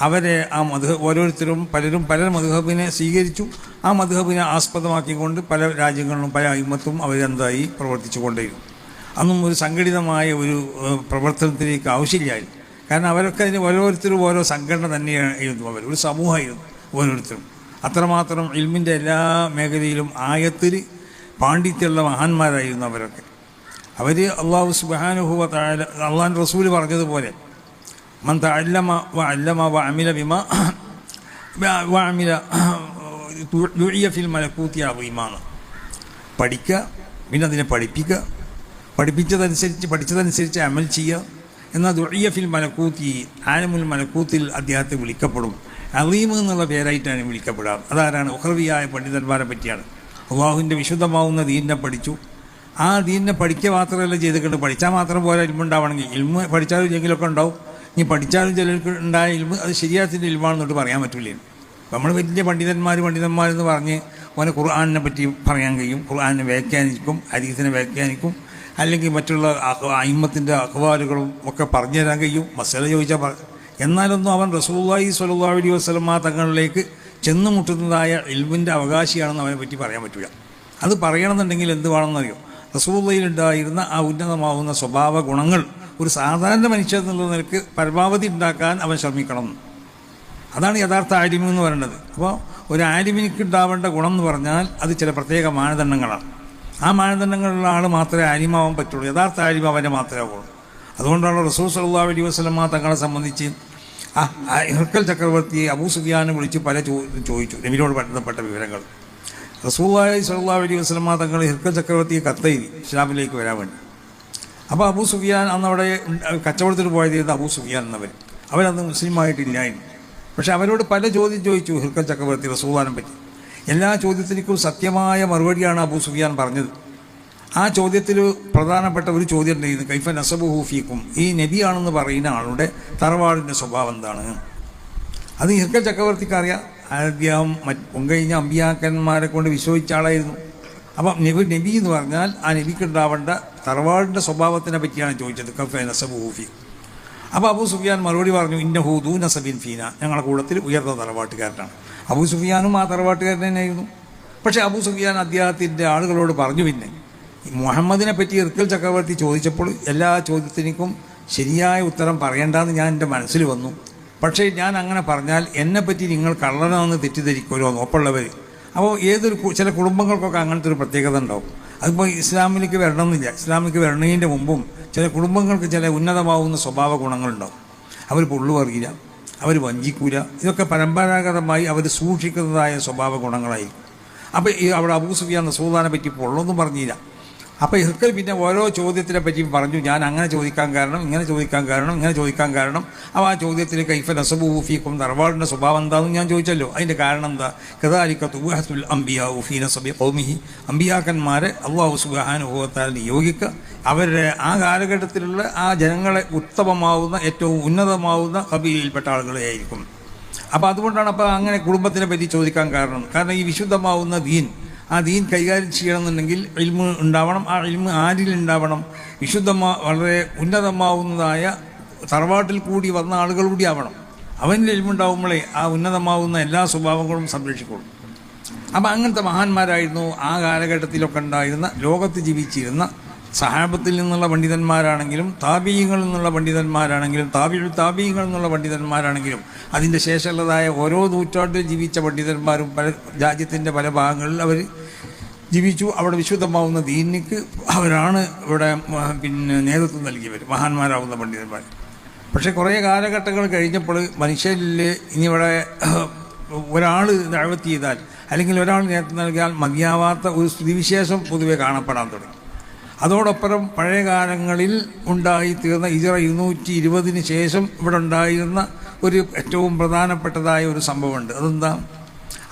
അവരെ ആ ഓരോരുത്തരും പലരും പല മദ്ഹബിനെ സ്വീകരിച്ചു. ആ മദ്ഹബിനെ ആസ്പദമാക്കിക്കൊണ്ട് പല രാജ്യങ്ങളിലും പല അയിമത്തും അവരെന്തായി പ്രവർത്തിച്ചു കൊണ്ടേയിരുന്നു. അന്നും ഒരു സംഘടിതമായ ഒരു പ്രവർത്തനത്തിലേക്ക് ആവശ്യമില്ലായിരുന്നു. കാരണം അവരൊക്കെ അതിന് ഓരോരുത്തരും ഓരോ സംഘടന തന്നെയായിരുന്നു, അവർ ഒരു സമൂഹമായിരുന്നു ഓരോരുത്തരും. അത്രമാത്രം ഇൽമിൻ്റെ എല്ലാ മേഖലയിലും ആയത്തിൽ പാണ്ഡിത്യമുള്ള മഹാന്മാരായിരുന്നു അവരൊക്കെ. അവർ അല്ലാഹു സുബ്ഹാനഹു വ തആല അള്ളാഹുവിൻ്റെ റസൂൽ പറഞ്ഞതുപോലെ മൻ തഅല്ലമ വ അല്ലമ വ അമില ബിമാ വ അമില ദുഇയ ഫിൽ മലകൂതി അളീമാണ്. പഠിക്കുക, പിന്നെ അതിനെ പഠിപ്പിക്കുക, പഠിച്ചതനുസരിച്ച് അമൽ ചെയ്യുക. എന്നാൽ ദുഇയ ഫിൽ മലകൂത്തി, ആലമുൽ മലക്കൂത്തിൽ അദ്ദേഹത്തെ വിളിക്കപ്പെടും. അലീം എന്നുള്ള പേരായിട്ടാണ് വിളിക്കപ്പെടാറ്. അതാരാണ്? ഉഖ്റവിയായ പണ്ഡിതന്മാരെ പറ്റിയാണ്. അള്ളാഹുവിൻ്റെ വിശുദ്ധമാവുന്ന ദീനിനെ പഠിച്ചു. ആ ദീനിനെ പഠിക്കുക മാത്രമല്ല ചെയ്തിട്ടുണ്ട്. പഠിച്ചാൽ മാത്രം പോരാ, ഇൽമുണ്ടാവണമെങ്കിൽ. ഇൽമ് പഠിച്ചാലും ഇല്ലെങ്കിലൊക്കെ ഉണ്ടാവും. ഇനി പഠിച്ചാലും ചിലർക്ക് ഉണ്ടായ ഇൽമ് അത് ശരിയാത്തിൻ്റെ ഇൽമാണെന്നോട്ട് പറയാൻ പറ്റില്ല. നമ്മൾ വലിയ പണ്ഡിതന്മാരെന്ന് പറഞ്ഞ് ഓനെ ഖുർആനിനെ പറ്റി പറയാൻ കഴിയും, ഖുർആനെ വ്യാഖ്യാനിക്കും, ഹദീസിനെ വ്യാഖ്യാനിക്കും, അല്ലെങ്കിൽ മറ്റുള്ള അയിമ്മത്തിൻ്റെ അഖ്വാലുകളും ഒക്കെ പറഞ്ഞു തരാൻ കഴിയും. മസല ചോദിച്ചാൽ എന്നാലൊന്നും അവൻ റസൂലുള്ളാഹി സ്വല്ലല്ലാഹു അലൈഹി വസല്ലമ തങ്ങളിലേക്ക് ചെന്ന് മുട്ടുന്നതായ ഇൽമിൻ്റെ അവകാശിയാണെന്ന് അവനെ പറ്റി പറയാൻ പറ്റില്ല. അത് പറയണമെന്നുണ്ടെങ്കിൽ എന്ത് വേണമെന്നറിയോ? റസൂലുള്ളാഹിയിലുണ്ടായിരുന്ന ആ ഉന്നതമാവുന്ന സ്വഭാവ ഗുണങ്ങൾ ഒരു സാധാരണ മനുഷ്യൻ എന്നുള്ള നിലക്ക് പരമാവധി ഉണ്ടാക്കാൻ അവൻ ശ്രമിക്കണം. അതാണ് യഥാർത്ഥ ആലിമ് എന്ന് പറയുന്നത്. അപ്പോൾ ഒരു ആലിമിനിക്ക് ഉണ്ടാവേണ്ട ഗുണം എന്ന് പറഞ്ഞാൽ അത് ചില പ്രത്യേക മാനദണ്ഡങ്ങളാണ്. ആ മാനദണ്ഡങ്ങളുള്ള ആൾ മാത്രമേ ആലിമാവാൻ പറ്റുള്ളൂ. യഥാർത്ഥ ആലിമ അവനെ മാത്രമേ ആവുള്ളൂ. അതുകൊണ്ടാണ് റസൂൽ സല്ലല്ലാഹു അലൈഹി വസല്ലമ തങ്ങളെ സംബന്ധിച്ച് ഹിർക്കൽ ചക്രവർത്തിയെ അബൂ സുഫിയാനെ വിളിച്ച് പല ചോദിച്ചു നബിയോട് ബന്ധപ്പെട്ട വിവരങ്ങൾ. റസൂലുള്ളാഹി സ്വല്ലല്ലാഹു അലൈഹി വസല്ലമ തങ്ങൾ ഹിർക്കൽ ചക്രവർത്തിയെ കത്തെഴുതി ഇസ്ലാമിലേക്ക് വരാൻ വേണ്ടി. അപ്പോൾ അബൂ സുഫിയാൻ അന്നവിടെ കച്ചവടത്തിന് പോയത് അബൂ സുഫിയാൻ എന്നവർ, അവരന്ന് മുസ്ലിമായിട്ടില്ലായിരുന്നു. പക്ഷെ അവരോട് പല ചോദ്യം ചോദിച്ചു ഹിർക്കൽ ചക്രവർത്തി റസൂലുള്ളാഹിനെ പറ്റി. എല്ലാ ചോദ്യത്തിനും സത്യമായ മറുപടിയാണ് അബൂ സുഫിയാൻ പറഞ്ഞത്. ആ ചോദ്യത്തിൽ പ്രധാനപ്പെട്ട ഒരു ചോദ്യം ഉണ്ടായിരുന്നു, കൈഫ നസബുഹു ഫീക്കും, ഈ നബിയാണെന്ന് പറയുന്ന ആളുടെ തറവാടിൻ്റെ സ്വഭാവം എന്താണ്? അത് ഹിർക്കൽ ചക്രവർത്തിക്ക് അറിയാം. അദ്ദേഹം മുൻകഴിഞ്ഞ അമ്പിയാക്കന്മാരെ കൊണ്ട് വിശ്വസിച്ച ആളായിരുന്നു. അപ്പം നബി എന്ന് പറഞ്ഞാൽ ആ നബിക്കുണ്ടാവേണ്ട തറവാടിൻ്റെ സ്വഭാവത്തിനെ പറ്റിയാണ് ചോദിച്ചത്, കൈഫ നസബുഹു ഫീക്കും. അപ്പോൾ അബൂ സുഫിയാൻ മറുപടി പറഞ്ഞു, ഇന്നഹു ദൂ നസബിൻ ഫീന, ഞങ്ങളുടെ കൂട്ടത്തിൽ ഉയർന്ന തറവാട്ടുകാരനാണ്. അബൂ സുഫിയാനും ആ തറവാട്ടുകാരൻ തന്നെയായിരുന്നു. പക്ഷേ അബൂ സുഫിയാൻ അദ്ദേഹത്തിൻ്റെ ആളുകളോട് പറഞ്ഞു, പിന്നെ മുഹമ്മദിനെ പറ്റി ഹിർക്കൽ ചക്രവർത്തി ചോദിച്ചപ്പോൾ എല്ലാ ചോദ്യത്തിനും ശരിയായ ഉത്തരം പറയേണ്ടെന്ന് ഞാൻ എൻ്റെ മനസ്സിൽ വന്നു. പക്ഷേ ഞാൻ അങ്ങനെ പറഞ്ഞാൽ എന്നെപ്പറ്റി നിങ്ങൾ കള്ളനാണെന്ന് തെറ്റിദ്ധരിക്കുമല്ലോ ഒപ്പമുള്ളവർ. അപ്പോൾ ചില കുടുംബങ്ങൾക്കൊക്കെ അങ്ങനത്തെ ഒരു പ്രത്യേകത ഉണ്ടാവും. അതിപ്പോൾ ഇസ്ലാമിലേക്ക് വരണമെന്നില്ല. ഇസ്ലാമിലേക്ക് വരണതിൻ്റെ മുമ്പും ചില കുടുംബങ്ങൾക്ക് ചില ഉന്നതമാവുന്ന സ്വഭാവ ഗുണങ്ങളുണ്ടാവും. അവർ പൊള്ളു പറയില്ല, അവർ വഞ്ചിക്കൂല. ഇതൊക്കെ പരമ്പരാഗതമായി അവർ സൂക്ഷിക്കുന്നതായ സ്വഭാവ ഗുണങ്ങളായിരിക്കും. അപ്പോൾ അവിടെ അബൂ സുഫിയാൻ റസൂലുള്ളാഹിനെ പറ്റി പൊള്ളൊന്നും പറഞ്ഞില്ല. അപ്പോൾ ഹിർക്കൽ പിന്നെ ഓരോ ചോദ്യത്തിനെ പറ്റിയും പറഞ്ഞു, ഞാൻ അങ്ങനെ ചോദിക്കാൻ കാരണം, ഇങ്ങനെ ചോദിക്കാൻ കാരണം, ഇങ്ങനെ ചോദിക്കാൻ കാരണം. അപ്പോൾ ആ ചോദ്യത്തിൽ കൈഫ നസബുഹു ഫീക്കും, തറവാടിൻ്റെ സ്വഭാവം എന്താണെന്ന് ഞാൻ ചോദിച്ചല്ലോ. അതിൻ്റെ കാരണം എന്താ? കദാലിക തുബഅത്തുൽ അംബിയാഉ ഫീ നസബി ഖൗമിഹി, അമ്പിയാക്കന്മാരെ അല്ലാഹു സുബ്ഹാനഹു വ തആല നിയോഗിക്കുക അവരുടെ ആ കാലഘട്ടത്തിലുള്ള ആ ജനങ്ങളെ ഉത്തമമാവുന്ന ഏറ്റവും ഉന്നതമാവുന്ന ഖബീലയിൽപ്പെട്ട ആളുകളെയായിരിക്കും. അപ്പോൾ അതുകൊണ്ടാണ് അപ്പോൾ അങ്ങനെ കുടുംബത്തിനെ പറ്റി ചോദിക്കാൻ കാരണം ഈ വിശുദ്ധമാവുന്ന ദീൻ, ആ ദീൻ കൈകാര്യം ചെയ്യണമെന്നുണ്ടെങ്കിൽ ഇൽമ് ഉണ്ടാവണം. ആ ഇൽമ് ആരിലുണ്ടാവണം? വളരെ ഉന്നതമാവുന്നതായ തറവാട്ടിൽ കൂടി വന്ന ആളുകൾ കൂടി ആവണം. അവൻ്റെ ഇൽമുണ്ടാവുമ്പോഴേ ആ ഉന്നതമാവുന്ന എല്ലാ സ്വഭാവങ്ങളും സംരക്ഷിക്കുള്ളൂ. അപ്പോൾ അങ്ങനത്തെ മഹാന്മാരായിരുന്നു ആ കാലഘട്ടത്തിലൊക്കെ ഉണ്ടായിരുന്ന, ലോകത്ത് ജീവിച്ചിരുന്ന സഹാബത്തിൽ നിന്നുള്ള പണ്ഡിതന്മാരാണെങ്കിലും താബീങ്ങളിൽ നിന്നുള്ള പണ്ഡിതന്മാരാണെങ്കിലും താബീങ്ങളിൽ നിന്നുള്ള പണ്ഡിതന്മാരാണെങ്കിലും അതിൻ്റെ ശേഷമുള്ളതായ ഓരോ നൂറ്റാണ്ടിൽ ജീവിച്ച പണ്ഡിതന്മാരും പല രാജ്യത്തിൻ്റെ പല ഭാഗങ്ങളിൽ അവർ ജീവിച്ചു. അവിടെ വിശുദ്ധമാവുന്ന ദീനിക്ക് അവരാണ് ഇവിടെ നേതൃത്വം നൽകിയവർ, മഹാന്മാരാവുന്ന പണ്ഡിതന്മാർ. പക്ഷേ കുറേ കാലഘട്ടങ്ങൾ കഴിഞ്ഞപ്പോൾ മനുഷ്യരിൽ ഇനി ഇവിടെ ഒരാൾ ദഅവത്ത് ചെയ്താൽ അല്ലെങ്കിൽ ഒരാൾ നേതൃത്വം നൽകിയാൽ മതിയാവാത്ത ഒരു സ്ഥിതിവിശേഷം പൊതുവെ കാണപ്പെടാൻ തുടങ്ങി. അതോടൊപ്പം പഴയ കാലങ്ങളിൽ ഉണ്ടായിത്തീർന്ന ഹിജ്റ 220 ശേഷം ഇവിടെ ഉണ്ടായിരുന്ന ഒരു ഏറ്റവും പ്രധാനപ്പെട്ടതായ ഒരു സംഭവമുണ്ട്. അതെന്താ?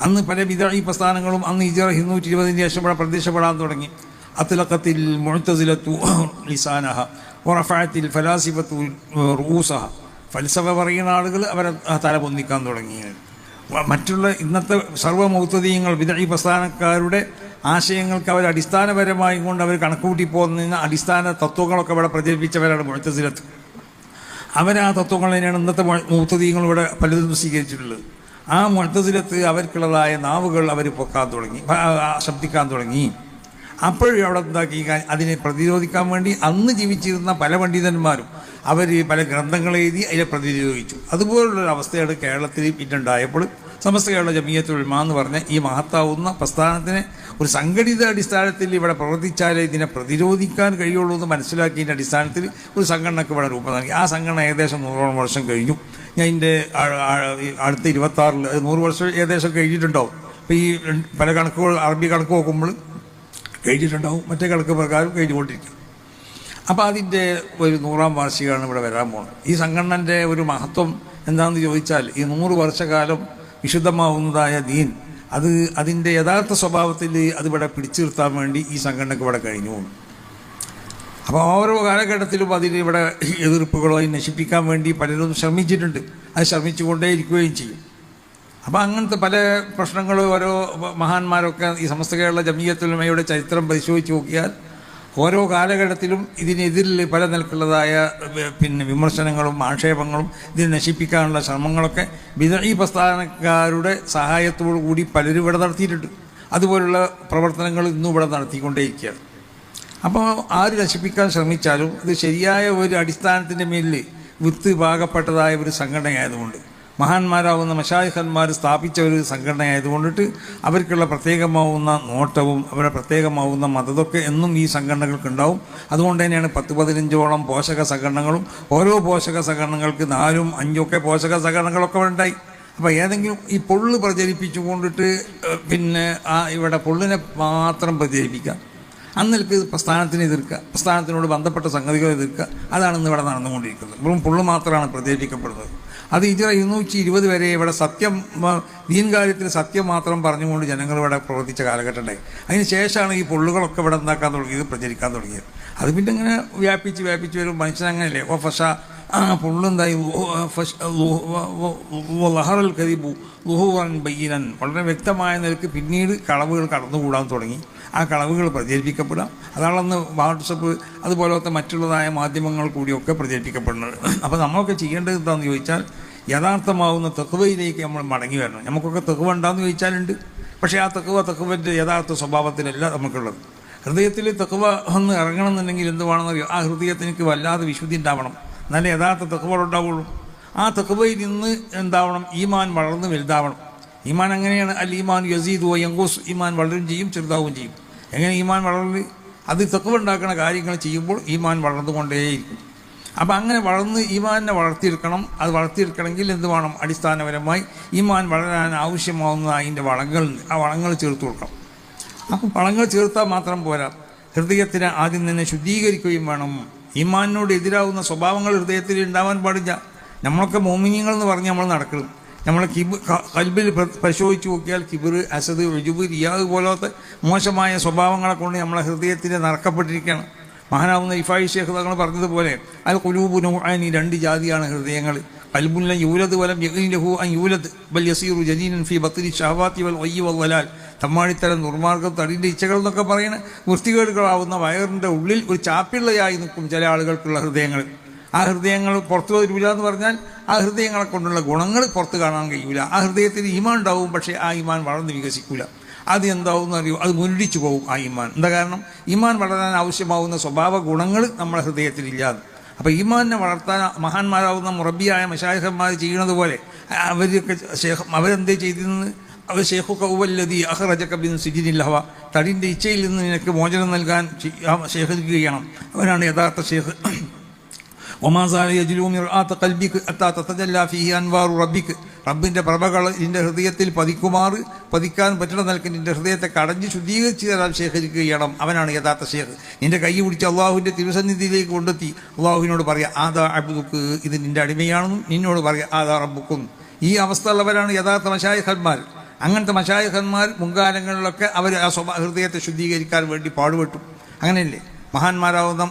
അന്ന് പല ബിദ്അഈ പ്രസ്ഥാനങ്ങളും അന്ന് ഹിജ്റ 220 ശേഷം ഇവിടെ പ്രത്യക്ഷപ്പെടാൻ തുടങ്ങി. അത്ലഖത്തിൽ മുഅ്തസിലത്തു ലിസാനഹ വറഫഅത്തിൽ ഫലാസിഫത്തു റൂസഹ. ഫൽസഫ പറയുന്ന ആളുകൾ അവരെ തല പൊന്തിക്കാൻ തുടങ്ങി. മറ്റുള്ള ഇന്നത്തെ സർവ്വ മുഅ്തദിയങ്ങൾ ബിദ്അഈ പ്രസ്ഥാനക്കാരുടെ ആശയങ്ങൾക്ക് അവർ അടിസ്ഥാനപരമായി കൊണ്ട് അവർ കണക്കുകൂട്ടി പോകുന്ന അടിസ്ഥാന തത്വങ്ങളൊക്കെ ഇവിടെ പ്രചരിപ്പിച്ചവരാണ് മുഅ്തസിലത്ത്. അവരാ തത്വങ്ങൾ തന്നെയാണ് ഇന്നത്തെ മുഅ്തദിയങ്ങൾ ഇവിടെ പലതും സ്വീകരിച്ചിട്ടുള്ളത്. ആ മുഅ്തസിലത്ത് അവർക്കുള്ളതായ നാവുകൾ അവർ പൊക്കാൻ തുടങ്ങി, ശബ്ദിക്കാൻ തുടങ്ങി. അപ്പോഴും അവിടെ എന്താക്കി അതിനെ പ്രതിരോധിക്കാൻ വേണ്ടി അന്ന് ജീവിച്ചിരുന്ന പല പണ്ഡിതന്മാരും അവർ പല ഗ്രന്ഥങ്ങൾ എഴുതി അതിനെ പ്രതിരോധിച്ചു. അതുപോലുള്ളൊരു അവസ്ഥയാണ് കേരളത്തിൽ പിന്നുണ്ടായപ്പോൾ സമസ്ത കേരള ജമിയത്തുൽ ഉലമാ എന്ന് പറഞ്ഞ ഈ മഹത്താവുന്ന പ്രസ്ഥാനത്തിനെ ഒരു സംഘടിത അടിസ്ഥാനത്തിൽ ഇവിടെ പ്രവർത്തിച്ചാലേ ഇതിനെ പ്രതിരോധിക്കാൻ കഴിയുള്ളൂ എന്ന് മനസ്സിലാക്കിയതിൻ്റെ അടിസ്ഥാനത്തിൽ ഒരു സംഘടനയ്ക്ക് ഇവിടെ രൂപം നൽകി. ആ സംഘടന ഏകദേശം 100 വർഷം കഴിഞ്ഞു. ഞാൻ ഇതിൻ്റെ അടുത്ത 26 100 വർഷം ഏകദേശം കഴിഞ്ഞിട്ടുണ്ടാവും. അപ്പോൾ ഈ പല കണക്കുകൾ അറബി കണക്ക് നോക്കുമ്പോൾ കഴിഞ്ഞിട്ടുണ്ടാവും, മറ്റേ കണക്ക് പ്രകാരം കഴിഞ്ഞുകൊണ്ടിരിക്കും. അപ്പോൾ അതിൻ്റെ ഒരു 100ാം വാർഷികമാണ് ഇവിടെ വരാൻ പോകുന്നത്. ഈ സംഘടനൻ്റെ ഒരു മഹത്വം എന്താണെന്ന് ചോദിച്ചാൽ ഈ 100 വർഷക്കാലം വിശുദ്ധമാവുന്നതായ ദീൻ അത് അതിൻ്റെ യഥാർത്ഥ സ്വഭാവത്തിൽ അതിവിടെ പിടിച്ചു നിർത്താൻ വേണ്ടി ഈ സംഘടനയ്ക്ക് ഇവിടെ കഴിഞ്ഞു പോകുന്നു. അപ്പോൾ ഓരോ കാലഘട്ടത്തിലും അതിലിവിടെ എതിർപ്പുകളോ അതിനെ നശിപ്പിക്കാൻ വേണ്ടി പലരും ശ്രമിച്ചിട്ടുണ്ട്. അത് ശ്രമിച്ചുകൊണ്ടേ ഇരിക്കുകയും ചെയ്യും. അപ്പോൾ അങ്ങനത്തെ പല പ്രശ്നങ്ങൾ ഓരോ മഹാന്മാരൊക്കെ ഈ സമസ്ത കേരള ജമിയത്തുൽ ഉലമയുടെ ചരിത്രം പരിശോധിച്ച് നോക്കിയാൽ ഓരോ കാലഘട്ടത്തിലും ഇതിനെതിരിൽ പല നിലക്കുള്ളതായ വിമർശനങ്ങളും ആക്ഷേപങ്ങളും ഇതിനെ നശിപ്പിക്കാനുള്ള ശ്രമങ്ങളൊക്കെ ബിദ്അഈ പ്രസ്ഥാനക്കാരുടെ സഹായത്തോടു കൂടി പലരും ഇവിടെ നടത്തിയിട്ടുണ്ട്. അതുപോലുള്ള പ്രവർത്തനങ്ങൾ ഇന്നും ഇവിടെ നടത്തിക്കൊണ്ടേയിരിക്കുകയാണ്. അപ്പോൾ ആര് നശിപ്പിക്കാൻ ശ്രമിച്ചാലും ഇത് ശരിയായ ഒരു അടിസ്ഥാനത്തിൻ്റെ മേലിൽ വിത്ത് പാകപ്പെട്ടതായ ഒരു സംഘടനയായതുകൊണ്ട് മഹാന്മാരാവുന്ന മശായിഖന്മാർ സ്ഥാപിച്ച ഒരു സംഘടനയായതുകൊണ്ടിട്ട് അവർക്കുള്ള പ്രത്യേകമാവുന്ന നോട്ടവും അവരുടെ പ്രത്യേകമാവുന്ന മതതൊക്കെ എന്നും ഈ സംഘടനകൾക്കുണ്ടാവും. അതുകൊണ്ട് തന്നെയാണ് 10-15ഓളം പോഷക സംഘടനകളും ഓരോ പോഷക സംഘടനകൾക്ക് 4ഉം 5ഒക്കെ പോഷക സംഘടനകളൊക്കെ ഉണ്ടായി. അപ്പോൾ ഏതെങ്കിലും ഈ പൊള്ള് പ്രചരിപ്പിച്ചുകൊണ്ടിട്ട് ഇവിടെ പൊള്ളിനെ മാത്രം പ്രചരിപ്പിക്കുക, അന്നിൽക്ക് പ്രസ്ഥാനത്തിനെ എതിർക്കുക, പ്രസ്ഥാനത്തിനോട് ബന്ധപ്പെട്ട സംഗതികളെ എതിർക്കുക, അതാണ് ഇന്ന് ഇവിടെ നടന്നുകൊണ്ടിരിക്കുന്നത്. വെറും പൊള്ള് മാത്രമാണ് പ്രചരിപ്പിക്കപ്പെടുന്നത്. അത് ഹിജ്റ 220 വരെ ഇവിടെ സത്യം ദീൻ കാര്യത്തിൽ സത്യം മാത്രം പറഞ്ഞുകൊണ്ട് ജനങ്ങൾ ഇവിടെ പ്രവർത്തിച്ച കാലഘട്ടം ഉണ്ടായി. അതിന് ശേഷമാണ് ഈ പൊള്ളുകളൊക്കെ ഇവിടെ ഉണ്ടാക്കാൻ തുടങ്ങിയത്, പ്രചരിക്കാൻ തുടങ്ങിയത്. അത് പിന്നെ ഇങ്ങനെ വ്യാപിച്ച് വരും. മനുഷ്യനങ്ങനെയല്ലേ ഫഷ പൊള്ളുണ്ടായി ലഹറൽ കരീബു ലുഹൂറൻ ബയ്യിനൻ, വളരെ വ്യക്തമായ നിലക്ക് പിന്നീട് കളവുകൾ കടന്നുകൂടാൻ തുടങ്ങി. ആ കളവുകൾ പ്രചരിപ്പിക്കപ്പെടാം. അതാണെന്ന് വാട്സപ്പ് അതുപോലത്തെ മറ്റുള്ളതായ മാധ്യമങ്ങൾ കൂടിയൊക്കെ പ്രചരിപ്പിക്കപ്പെടുന്നത്. അപ്പോൾ നമ്മളൊക്കെ ചെയ്യേണ്ടത് എന്താണെന്ന് ചോദിച്ചാൽ യഥാർത്ഥമാവുന്ന തെക്കുവയിലേക്ക് നമ്മൾ മടങ്ങി വരണം. നമുക്കൊക്കെ തെക്കുവ ഉണ്ടാകുന്ന ചോദിച്ചാലുണ്ട്. പക്ഷേ ആ തെക്കുവൻ്റെ യഥാർത്ഥ സ്വഭാവത്തിലല്ല നമുക്കുള്ളത്. ഹൃദയത്തിൽ തെക്കുവ ഒന്ന് ഇറങ്ങണമെന്നുണ്ടെങ്കിൽ എന്ത് വേണമെന്നറിയോ? ആ ഹൃദയത്തിനേക്ക് വല്ലാതെ വിശുദ്ധി ഉണ്ടാവണം, നല്ല യഥാർത്ഥ തെക്കുവ ഉണ്ടാവുള്ളൂ. ആ തെക്കുവയിൽ നിന്ന് എന്താവണം? ഈമാൻ വളർന്ന് വലുതാവണം. ഈമാൻ എങ്ങനെയാണ്? അൽ ഈമാൻ യസീദു വ യൻഖുസ്, ഈമാൻ വളരും ചെയ്യും ചെറുതാവും ചെയ്യും. എങ്ങനെ ഈമാൻ വളർന്ന്? അത് തെക്കുവ ഉണ്ടാക്കുന്ന കാര്യങ്ങൾ ചെയ്യുമ്പോൾ ഈമാൻ വളർന്നുകൊണ്ടേയിരിക്കും. അപ്പോൾ അങ്ങനെ വളർന്ന് ഈമാനെ വളർത്തിയെടുക്കണം. അത് വളർത്തിയെടുക്കണമെങ്കിൽ എന്ത് വേണം? അടിസ്ഥാനപരമായി ഈമാൻ വളരാൻ ആവശ്യമാവുന്ന അതിൻ്റെ ആ വളങ്ങൾ ചേർത്ത് കൊടുക്കണം. അപ്പോൾ വളങ്ങൾ ചേർത്താൽ മാത്രം പോരാ, ഹൃദയത്തിനെ ആദ്യം തന്നെ ശുദ്ധീകരിക്കുകയും വേണം. ഈമാനിനോട് എതിരാവുന്ന സ്വഭാവങ്ങൾ ഹൃദയത്തിൽ ഉണ്ടാവാൻ പാടില്ല. നമ്മളൊക്കെ മോമിനിയങ്ങൾ എന്ന് പറഞ്ഞ് നമ്മൾ നടക്കണം. നമ്മളെ കൽബിൽ പരിശോധിച്ച് നോക്കിയാൽ കിബിർ, അസദ്, ഉജുബ്, റിയാദ് പോലത്തെ മോശമായ സ്വഭാവങ്ങളെ കൊണ്ട് നമ്മളെ ഹൃദയത്തിൻ്റെ നറക്കപ്പെട്ടിരിക്കുകയാണ്. മഹാനാവുന്ന ഇഫായി ശേഖ് തങ്ങൾ പറഞ്ഞതുപോലെ അൽ ഖുലൂബു നൗആനി, 2 ജാതിയാണ് ഹൃദയങ്ങൾ. ഖൽബുൻ ലൻ യൂലദ് വലം യഖീലഹു അൻ യൂലദ് ബൽ യസീറു ജനീനൻ ഫീ ബത്നി ശഹവാതി വൽ ഗയ്യി വൽ വലാൽ. തമ്മാടിത്തരം, ദുർമാർഗം, തടിൻ്റെ ഇച്ഛകൾ എന്നൊക്കെ പറയുന്ന വൃത്തികേടുകളാവുന്ന വയറിൻ്റെ ഉള്ളിൽ ഒരു ചാപ്പിള്ളയായി നിൽക്കും ചില ആളുകൾക്കുള്ള ഹൃദയങ്ങൾ. ആ ഹൃദയങ്ങൾ പുറത്തു വരില്ല എന്ന് പറഞ്ഞാൽ ആ ഹൃദയങ്ങളെ കൊണ്ടുള്ള ഗുണങ്ങൾ പുറത്ത് കാണാൻ കഴിയില്ല. ആ ഹൃദയത്തിൽ ഈമാൻ ഉണ്ടാവും, പക്ഷേ ആ ഈമാൻ വളർന്ന് വികസിക്കില്ല. അത് എന്താവുമെന്ന് അറിയോ, അത് മുരടിച്ചു പോകും ആ ഈമാൻ. എന്താ കാരണം? ഈമാൻ വളരാൻ ആവശ്യമാവുന്ന സ്വഭാവ ഗുണങ്ങൾ നമ്മുടെ ഹൃദയത്തിലില്ലാതെ. അപ്പോൾ ഈമാനിനെ വളർത്താൻ മഹാന്മാരാവുന്ന മുറബിയായ മശായിഖന്മാർ ചെയ്യുന്നത് പോലെ അവരൊക്കെ അവരെന്തേ ചെയ്തിരുന്നത്? അവർ ഷേഖുക ഉവല്ലദീ അഖ്റജക മിൻ സിജ്നിൽ ഹവ, തടിൻ്റെ ഇച്ഛയിൽ നിന്ന് നിനക്ക് മോചനം നൽകാൻ ഷേഖിക്ക് ചെയ്യണം. അവനാണ് യഥാർത്ഥ ഷേഖ്. ഒമാസാല യജ്ലൂ മിർആത ഖൽബിക ഹത്താ തതജല്ലാ ഫീഹി അൻവാറു റബ്ബിക, റബ്ബിൻ്റെ പ്രഭകൾ നിൻ്റെ ഹൃദയത്തിൽ പതിക്കാൻ പറ്റുന്ന നിലക്ക് നിൻ്റെ ഹൃദയത്തെ കടഞ്ഞ് ശുദ്ധീകരിച്ച് തരാൻ ഷേഖിക്ക് ചെയ്യണം. അവനാണ് യഥാർത്ഥ ഷേഖ്. നിൻ്റെ കൈ പിടിച്ച് അള്ളാഹുവിൻ്റെ തിരുസന്നിധിയിലേക്ക് കൊണ്ടെത്തി അള്ളാഹുവിനോട് പറയുക ആദാ അബ്ദുക്ക്, ഇത് നിൻ്റെ അടിമയാണെന്നും നിന്നോട് പറയുക ആദാ റബ്ബുക്കും. ഈ അവസ്ഥ ഉള്ളവരാണ് യഥാർത്ഥ മശായിഖന്മാർ. അങ്ങനത്തെ മശായിഖന്മാർ മുൻകാലങ്ങളിലൊക്കെ അവർ ആ ഹൃദയത്തെ ശുദ്ധീകരിക്കാൻ വേണ്ടി പാടുപെട്ടു. അങ്ങനെയല്ലേ മഹാന്മാരാവുന്ന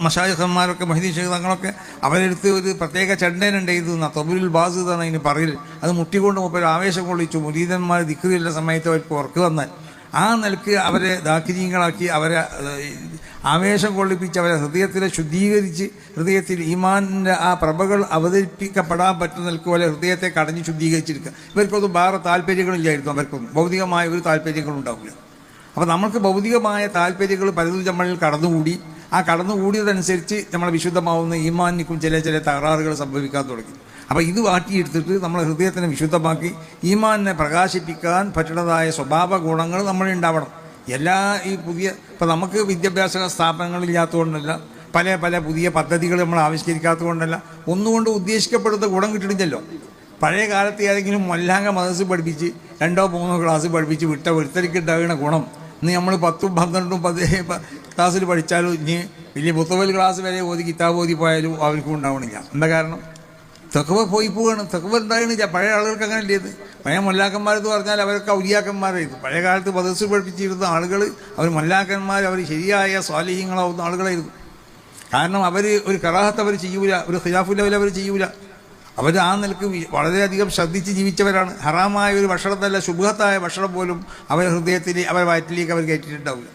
മശായിഖന്മാരൊക്കെ മഹദീ തങ്ങളൊക്കെ അവരെടുത്ത് ഒരു പ്രത്യേക ചണ്ടനുണ്ട് എഴുതുന്ന തൊബുൽ ബാസ് എന്നാണ് അതിന് പറയൽ. അത് മുട്ടിക്കൊണ്ട് മുപ്പര് ആവേശം കൊള്ളിച്ചു. മുരീദന്മാർ ദിക്റിയുള്ള സമയത്ത് അവർക്ക് ഉറക്ക് വന്നാൽ ആ നിലക്ക് അവരെ ദാക്കിരീങ്ങളാക്കി അവരെ ആവേശം കൊള്ളിപ്പിച്ച് അവരെ ഹൃദയത്തിലെ ശുദ്ധീകരിച്ച് ഹൃദയത്തിൽ ഈമാനിൻ്റെ ആ പ്രഭകൾ അവതരിപ്പിക്കപ്പെടാൻ പറ്റുന്ന നിൽക്ക് പോലെ ഹൃദയത്തെ കടഞ്ഞ് ശുദ്ധീകരിച്ചെടുക്കുക. ഇവർക്കൊന്നും വേറെ താല്പര്യങ്ങളില്ലായിരുന്നു. അവർക്കൊന്നും ഭൗതികമായ ഒരു താല്പര്യങ്ങളുണ്ടാവില്ല. അപ്പോൾ നമുക്ക് ഭൗതികമായ താല്പര്യങ്ങൾ പലതും നമ്മളിൽ കടന്നുകൂടി. ആ കടന്നുകൂടിയതനുസരിച്ച് നമ്മളെ വിശുദ്ധമാവുന്ന ഈമാനിക്കും ചില തകരാറുകൾ സംഭവിക്കാൻ തുടങ്ങി. അപ്പോൾ ഇത് വാട്ടിയെടുത്തിട്ട് നമ്മളെ ഹൃദയത്തിനെ വിശുദ്ധമാക്കി ഈമാനിനെ പ്രകാശിപ്പിക്കാൻ പറ്റുന്നതായ സ്വഭാവ ഗുണങ്ങൾ നമ്മളുണ്ടാവണം. എല്ലാ ഈ പുതിയ ഇപ്പോൾ നമുക്ക് വിദ്യാഭ്യാസ സ്ഥാപനങ്ങളില്ലാത്തതുകൊണ്ടല്ല, പല പുതിയ പദ്ധതികൾ നമ്മൾ ആവിഷ്കരിക്കാത്തത് കൊണ്ടല്ല, ഒന്നുകൊണ്ട് ഉദ്ദേശിക്കപ്പെടുന്ന ഗുണം കിട്ടിയിട്ടില്ലല്ലോ. പഴയ കാലത്ത് ഏതെങ്കിലും മൊല്ലാങ്ക മദ്രസ പഠിപ്പിച്ച് 2-3 ക്ലാസ് പഠിപ്പിച്ച് വിട്ട ഒരുത്തരിക്കുണ്ടാകുന്ന ഗുണം ഇന്ന് നമ്മൾ 10ഉം 12ഉം 10 ക്ലാസ്സിൽ പഠിച്ചാലും ഇനി വലിയ മുത്തവൽ ക്ലാസ് വരെ ഓതി കിതാബ് ഓതി പോയാലും അവർക്കും ഉണ്ടാവണില്ല. എന്താ കാരണം? തെക്കുവ പോവുകയാണ്. തെക്കുവ ഉണ്ടാകണില്ല. പഴയ ആളുകൾക്ക് അങ്ങനെ ഇല്ലേത്. പഴയ മൊല്ലാക്കന്മാരെന്ന് പറഞ്ഞാൽ അവരൊക്കെ ഔലിയാക്കന്മാരായിരുന്നു. പഴയ കാലത്ത് മദ്രസ പഠിപ്പിച്ചിരുന്ന ആളുകൾ അവർ മൊല്ലാക്കന്മാർ, അവർ ശരിയായ സ്വാലിഹീങ്ങളാവുന്ന ആളുകളായിരുന്നു. കാരണം അവർ ഒരു കറാഹത്ത് അവർ ചെയ്യൂല, ഒരു ഖിലാഫുൽ അവർ ചെയ്യൂല. അവർ ആ നിലക്ക് വളരെയധികം ശ്രദ്ധിച്ച് ജീവിച്ചവരാണ്. ഹറാമായ ഒരു ഭക്ഷണത്തല്ല, ശുഭത്തായ ഭക്ഷണം പോലും അവരുടെ ഹൃദയത്തിൽ അവരുടെ വയറ്റിലേക്ക് അവർ കയറ്റിയിട്ടുണ്ടാവില്ല.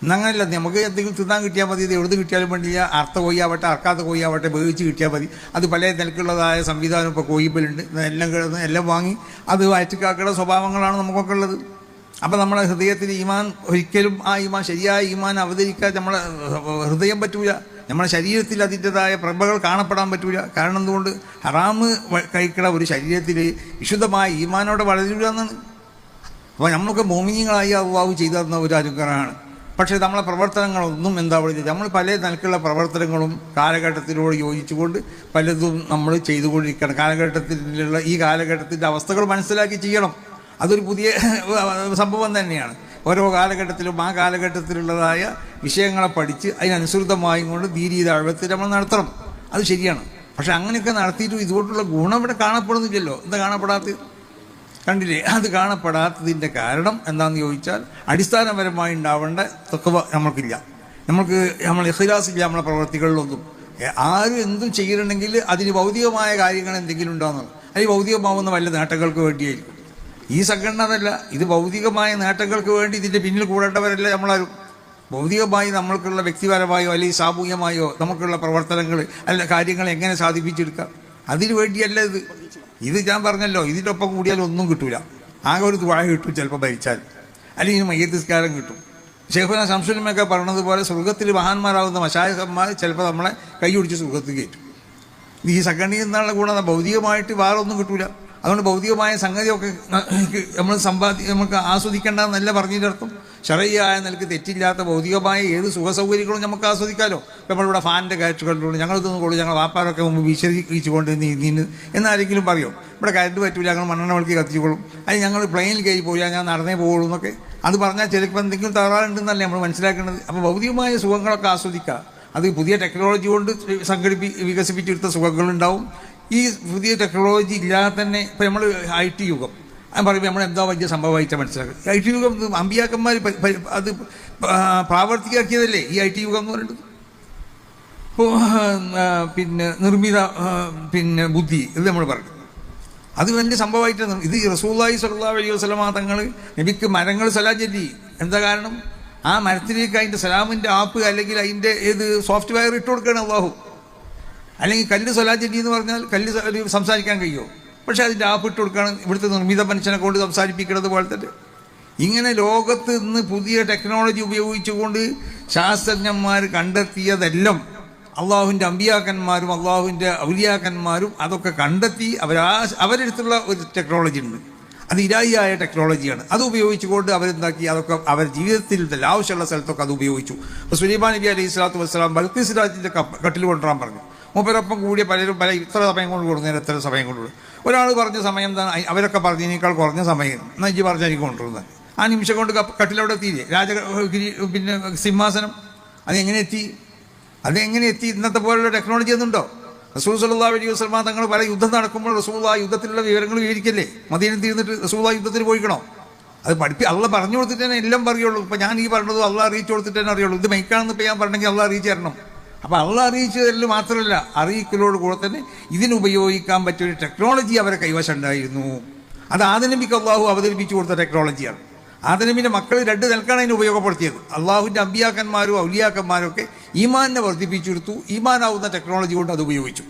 എന്നങ്ങനെയല്ല, നമുക്ക് എന്തെങ്കിലും തിന്നാൻ കിട്ടിയാൽ മതി, ഇത് എവിടുന്ന് കിട്ടിയാലും വേണ്ടില്ല. അർത്ഥ കോഴിയാവട്ടെ അർക്കാത്ത കോഴിയാവട്ടെ വേവിച്ച് കിട്ടിയാൽ മതി. അത് പല നിലക്കുള്ളതായ സംവിധാനം ഇപ്പോൾ കോഴിപ്പലുണ്ട്. എല്ലാം കിടന്ന് എല്ലാം വാങ്ങി അത് വയറ്റിക്കാക്കുന്ന സ്വഭാവങ്ങളാണ് നമുക്കൊക്കെ ഉള്ളത്. അപ്പം നമ്മളെ ഹൃദയത്തിൽ ഈമാൻ ഒരിക്കലും ആ ഈമാൻ ശരിയായ ഈമാൻ അവതരിക്കാൻ നമ്മളെ ഹൃദയം പറ്റൂല. നമ്മുടെ ശരീരത്തിൽ അതിൻ്റെതായ പ്രഭകൾ കാണപ്പെടാൻ പറ്റൂല. കാരണം എന്തുകൊണ്ട്? ഹറാമ് കഴിക്കണ ഒരു ശരീരത്തിൽ വിശുദ്ധമായ ഈമാനോടെ വളരില്ല എന്നാണ്. അപ്പോൾ നമ്മളൊക്കെ മോമിനികളായി അള്ളാഹു ചെയ്തു തന്ന ഒരു അനുഗ്രഹമാണ്. പക്ഷേ നമ്മളെ പ്രവർത്തനങ്ങളൊന്നും എന്താ പറയുക, നമ്മൾ പല നിലക്കുള്ള പ്രവർത്തനങ്ങളും കാലഘട്ടത്തിനോട് യോജിച്ചുകൊണ്ട് പലതും നമ്മൾ ചെയ്തുകൊണ്ടിരിക്കണം. കാലഘട്ടത്തിലുള്ള ഈ കാലഘട്ടത്തിൻ്റെ അവസ്ഥകൾ മനസ്സിലാക്കി ചെയ്യണം. അതൊരു പുതിയ സംഭവം തന്നെയാണ്. ഓരോ കാലഘട്ടത്തിലും ആ കാലഘട്ടത്തിലുള്ളതായ വിഷയങ്ങളെ പഠിച്ച് അതിനനുസൃതമായും കൊണ്ട് ദീനീ ദഅവത്ത് നമ്മൾ നടത്തണം. അത് ശരിയാണ്. പക്ഷെ അങ്ങനെയൊക്കെ നടത്തിയിട്ടും ഇതുകൊണ്ടുള്ള ഗുണം ഇവിടെ കാണപ്പെടുന്നില്ലല്ലോ. എന്താ കാണപ്പെടാത്തത്? കണ്ടില്ലേ? അത് കാണപ്പെടാത്തതിൻ്റെ കാരണം എന്താണെന്ന് ചോദിച്ചാൽ അടിസ്ഥാനപരമായി ഉണ്ടാവേണ്ട തഖ്വ നമ്മൾക്കില്ല. നമ്മൾ ഇഖ്ലാസ് ഇല്ല നമ്മളെ പ്രവൃത്തികളിലൊന്നും. ആരും എന്തും ചെയ്യുന്നുണ്ടെങ്കിൽ അതിന് ഭൗതികമായ കാര്യങ്ങൾ എന്തെങ്കിലും ഉണ്ടാകുന്നത്, അല്ലെങ്കിൽ ഭൗതികമാവുന്ന വല്ല നേട്ടങ്ങൾക്ക് വേണ്ടിയായിരിക്കും. ഈ സംഘടന അതല്ല. ഇത് ഭൗതികമായ നേട്ടങ്ങൾക്ക് വേണ്ടി ഇതിൻ്റെ പിന്നിൽ കൂടേണ്ടവരല്ല നമ്മളാരും. ഭൗതികമായി നമ്മൾക്കുള്ള വ്യക്തിപരമായോ അല്ലെങ്കിൽ സാമൂഹികമായോ നമുക്കുള്ള പ്രവർത്തനങ്ങൾ അല്ല കാര്യങ്ങൾ എങ്ങനെ സാധിപ്പിച്ചെടുക്കാം, അതിനു വേണ്ടിയല്ല ഇത്. ഇത് ഞാൻ പറഞ്ഞല്ലോ, ഇതിൻ്റെ ഒപ്പം കൂടിയാൽ ഒന്നും കിട്ടൂല. ആകെ ഒരു ദുആ കിട്ടും ചിലപ്പോൾ ഭരിച്ചാൽ, അല്ലെങ്കിൽ മയ്യത്ത് നിസ്കാരം കിട്ടും. ശൈഖുനാ ശംസുലുമൊക്കെ പറഞ്ഞതുപോലെ സ്വർഗത്തിൽ മഹാന്മാരാകുന്ന മശായിഖന്മാർ ചിലപ്പോൾ നമ്മളെ കൈ പിടിച്ച് സ്വർഗത്തിൽ കയറ്റും. ഈ സംഘടനയിൽ നിന്നുള്ള ഗുണം ഭൗതികമായിട്ട് വേറെ ഒന്നും കിട്ടൂല. അതുകൊണ്ട് ഭൗതികമായ സംഗതിയൊക്കെ നമ്മൾ നമുക്ക് ആസ്വദിക്കേണ്ടതെന്നല്ല പറഞ്ഞതിൻ്റെ അർത്ഥം. ശരയ്യായ നിലക്ക് തെറ്റില്ലാത്ത ഭൗതികമായ ഏത് സുഖസൗകര്യങ്ങളും നമുക്ക് ആസ്വദിക്കാമല്ലോ. നമ്മളിവിടെ ഫാനിൻ്റെ കാറ്റ് കണ്ടുകൊണ്ട് ഞങ്ങളിതൊന്നും കൊള്ളു, ഞങ്ങൾ വാപ്പാരൊക്കെ മുമ്പ് വിശദീകരിച്ചുകൊണ്ട് നീന്ന് എന്നാരെങ്കിലും പറയും. ഇവിടെ കരണ്ട് പറ്റൂല, ഞങ്ങൾ മണ്ണെണ്ണ വിളക്കി കത്തിച്ചോളും, അല്ലെങ്കിൽ ഞങ്ങൾ പ്ലെയിനിൽ കയറി പോയാൽ ഞാൻ നടന്നേ പോകുള്ളൂ എന്നൊക്കെ അത് പറഞ്ഞാൽ ചിലപ്പോൾ എന്തെങ്കിലും തകരാറുണ്ടെന്നല്ലേ നമ്മൾ മനസ്സിലാക്കേണ്ടത്. അപ്പോൾ ഭൗതികമായ സുഖങ്ങളൊക്കെ ആസ്വദിക്കുക. അത് പുതിയ ടെക്നോളജി കൊണ്ട് വികസിപ്പിച്ചെടുത്ത സുഖങ്ങളുണ്ടാവും. ഈ പുതിയ ടെക്നോളജി ഇല്ലാതെ തന്നെ ഇപ്പോൾ നമ്മൾ IT യുഗം ഞാൻ പറയുമ്പോൾ നമ്മൾ എന്താ വലിയ സംഭവമായിട്ട് മനസ്സിലാക്കുക. IT യുഗം അമ്പിയാക്കന്മാർ അത് പ്രാവർത്തികമാക്കിയതല്ലേ ഈ IT യുഗം എന്ന് പറയുന്നത്. ഇപ്പോൾ നിർമ്മിത ബുദ്ധി ഇത് നമ്മൾ പറഞ്ഞു, അത് വലിയ സംഭവമായിട്ടാണ്. ഇത് റസൂലുള്ളാഹി സ്വല്ലല്ലാഹു അലൈഹി വസല്ലമ തങ്ങൾ നബിക്ക് മരങ്ങൾ സലാം ചൊല്ലി. എന്താ കാരണം? ആ മരത്തിലേക്ക് അതിൻ്റെ സലാമിൻ്റെ ആപ്പ് അല്ലെങ്കിൽ അതിൻ്റെ സോഫ്റ്റ്വെയർ ഇട്ട് കൊടുക്കുകയാണ് അള്ളാഹു. അല്ലെങ്കിൽ കല്ല് സലാം ചൊല്ലി എന്ന് പറഞ്ഞാൽ കല്ല് സംസാരിക്കാൻ കഴിയുമോ? പക്ഷേ അതിൻ്റെ ആപ്പ് ഇട്ട് കൊടുക്കുകയാണ്. ഇവിടുത്തെ നിർമ്മിത മനുഷ്യനെ കൊണ്ട് സംസാരിപ്പിക്കുന്നത് പോലെ തന്നെ ഇങ്ങനെ ലോകത്ത് ഇന്ന് പുതിയ ടെക്നോളജി ഉപയോഗിച്ചുകൊണ്ട് ശാസ്ത്രജ്ഞന്മാർ കണ്ടെത്തിയതെല്ലാം അള്ളാഹുവിൻ്റെ അമ്പിയാക്കന്മാരും അള്ളാഹുവിൻ്റെ ഔലിയാക്കന്മാരും അതൊക്കെ കണ്ടെത്തി അവരടുത്തുള്ള ഒരു ടെക്നോളജി ഉണ്ട്. അത് ഇലാഹിയായ ടെക്നോളജിയാണ്. അത് ഉപയോഗിച്ചുകൊണ്ട് അവരെന്താക്കി, അതൊക്കെ അവർ ജീവിതത്തിൽ ആവശ്യമുള്ള സ്ഥലത്തൊക്കെ അത് ഉപയോഗിച്ചു. അപ്പോൾ സുലൈമാൻ നബി അലൈഹി സ്വലാത്തു വസ്സലാം ബൽഖീസ് രാജ്യത്തിൻ്റെ കട്ടിൽ കൊണ്ടുവരാൻ പറഞ്ഞു. മൂപ്പരൊപ്പം കൂടിയ പലരും ഇത്ര സമയം കൊണ്ട് കൊടുക്കുന്നതിന് എത്ര സമയം കൊണ്ട് ഒരാൾ പറഞ്ഞ സമയം എന്താണ്, അവരൊക്കെ പറഞ്ഞതിനേക്കാൾ കുറഞ്ഞ സമയം എന്നാൽ ഇജ്ജ് പറഞ്ഞാൽ എനിക്ക് കൊണ്ടുവരുന്നത്. ആ നിമിഷം കൊണ്ട് കട്ടിലവിടെ എത്തിയില്ലേ, പിന്നെ സിംഹാസനം അതെങ്ങനെ എത്തി? ഇന്നത്തെ പോലുള്ള ടെക്നോളജി ഒന്നുണ്ടോ? റസൂൽ സല്ലല്ലാഹു അലൈഹി വസല്ലം തങ്ങൾ പല യുദ്ധം നടക്കുമ്പോൾ റസൂൽ ആ യുദ്ധത്തിലുള്ള വിവരങ്ങൾ വിവരിക്കല്ലേ? മദീനയിൽ തീർന്നിട്ട് റസൂൽ ആ യുദ്ധത്തിന് പോയിക്കണോ? അത് അള്ള പറഞ്ഞു കൊടുത്തിട്ട് തന്നെ എല്ലാം പറയുള്ളൂ. ഇപ്പം ഞാൻ ഈ പറഞ്ഞത് അള്ള അറിയിച്ചു കൊടുത്തിട്ട് തന്നെ അറിയുള്ളൂ. ഇത് മെയ്ക്കാണെന്ന് ഇപ്പം ഞാൻ പറഞ്ഞെങ്കിൽ അള്ള അറിയിച്ചു തരണം. അപ്പോൾ അള്ള അറിയിച്ചു തരൽ മാത്രമല്ല, അറിയിക്കലോട് കൂടെ തന്നെ ഇതിനുപയോഗിക്കാൻ പറ്റിയൊരു ടെക്നോളജി അവരെ കൈവശം ഉണ്ടായിരുന്നു. അത് ആദം നബിക്ക് അള്ളാഹു അവതരിപ്പിച്ചു കൊടുത്ത ടെക്നോളജിയാണ്. ആദം നബിയുടെ മക്കൾ രണ്ട് നിലക്കാണ് അതിനെ ഉപയോഗപ്പെടുത്തിയത്. അള്ളാഹുവിൻ്റെ അമ്പിയാക്കന്മാരും ഔലിയാക്കന്മാരും ഒക്കെ ഈമാനിനെ വർദ്ധിപ്പിച്ചെടുത്തു. ഈമാനാവുന്ന ടെക്നോളജി കൊണ്ട് അത് ഉപയോഗിച്ചു.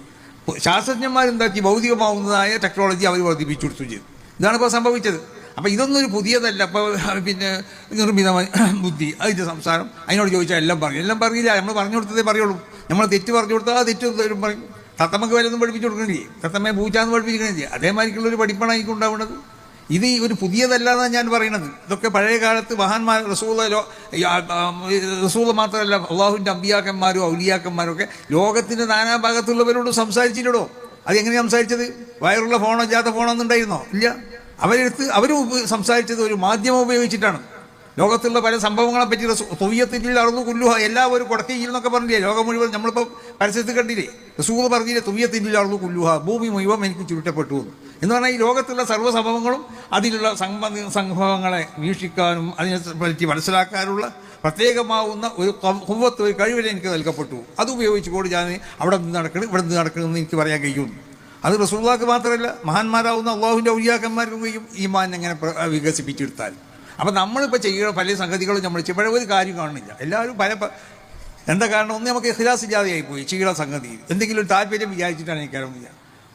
ശാസ്ത്രജ്ഞന്മാരെന്താക്കി, ഭൗതികമാവുന്നതായ ടെക്നോളജി അവർ വർദ്ധിപ്പിച്ചെടുത്തു ചെയ്തു. ഇതാണ് ഇപ്പോൾ സംഭവിച്ചത്. അപ്പോൾ ഇതൊന്നും ഒരു പുതിയതല്ല. അപ്പോൾ പിന്നെ നിർമ്മിത ബുദ്ധി അതിൻ്റെ സംസാരം അതിനോട് ചോദിച്ചാൽ എല്ലാം പറയില്ല. നമ്മൾ പറഞ്ഞു കൊടുത്തതേ പറയുള്ളൂ. നമ്മൾ തെറ്റ് പറഞ്ഞു കൊടുത്താൽ ആ തെറ്റ് തരും പറയും. തത്തമ്മക്ക് വല്ലതും പഠിപ്പിച്ചു കൊടുക്കണില്ലേ? തത്തമ്മയെ പൂച്ചാന്ന് പഠിപ്പിക്കണില്ലേ? അതേമാതിരിക്കുള്ളൊരു പഠിപ്പാണ് എനിക്ക് ഉണ്ടാവുന്നത്. ഇത് ഒരു പുതിയതല്ലാന്നാണ് ഞാൻ പറയുന്നത്. ഇതൊക്കെ പഴയ കാലത്ത് മഹാന്മാർ റസൂൽ മാത്രമല്ല അള്ളാഹുവിൻ്റെ അമ്പിയാക്കന്മാരും ഔലിയാക്കന്മാരും ഒക്കെ ലോകത്തിൻ്റെ നാനാഭാഗത്തുള്ളവരോട് സംസാരിച്ചില്ലടോ. അതെങ്ങനെ സംസാരിച്ചത്? വയറുള്ള ഫോണോ ഇല്ലാത്ത ഫോണോ ഒന്നും ഉണ്ടായിരുന്നോ? ഇല്ല. അവർ സംസാരിച്ചത് ഒരു മാധ്യമം ഉപയോഗിച്ചിട്ടാണ്. ലോകത്തുള്ള പല സംഭവങ്ങളെ പറ്റി തുവ്യത്തിൽ അറുന്നു കുല്ലുഹ എല്ലാവരും കൊടക്കയിൽ എന്നൊക്കെ പറഞ്ഞില്ലേ? ലോകം മുഴുവൻ നമ്മളിപ്പോൾ പരസ്യത്തിൽ കണ്ടില്ലേ? റസൂൽ പറഞ്ഞില്ലേ തുവ്യത്തിൽ അറുന്നു കുല്ലുഹ, ഭൂമി മുഴുവൻ എനിക്ക് ചുരുട്ടപ്പെട്ടു എന്ന് പറഞ്ഞാൽ ഈ ലോകത്തുള്ള സർവ്വ സംഭവങ്ങളും അതിലുള്ള സംഭവങ്ങളെ വീക്ഷിക്കാനും അതിനെ പറ്റി മനസ്സിലാക്കാനുള്ള പ്രത്യേകമാവുന്ന ഒരു കുവ്വത്ത്, ഒരു കഴിവിനെ എനിക്ക് നൽകപ്പെട്ടു. അത് ഉപയോഗിച്ചുകൊണ്ട് ഞാൻ അവിടെ നിന്ന് നടക്കണം ഇവിടെ നിന്ന് നടക്കണമെന്ന് എനിക്ക് പറയാൻ കഴിയുന്നു. അത് റസൂലുള്ളാഹിക്ക് മാത്രമല്ല മഹാന്മാരാവുന്ന അള്ളാഹുവിൻ്റെ ഔലിയാക്കന്മാർക്കും കഴിയും ഈമാൻ എങ്ങനെ വികസിപ്പിച്ചെടുത്താൽ. അപ്പം നമ്മളിപ്പോൾ ചെയ്യുന്ന പല സംഗതികളും നമ്മൾ പഴയ ഒരു കാര്യം കാണുന്നില്ല. എല്ലാവരും എന്താ കാരണം? ഒന്ന് നമുക്ക് ഇഖ്ലാസ് ഇല്ലാതെയായിപ്പോയി ചെയ്യുന്ന സംഗതി. എന്തെങ്കിലും ഒരു താല്പര്യം വിചാരിച്ചിട്ടാണ് എനിക്കറിയില്ല.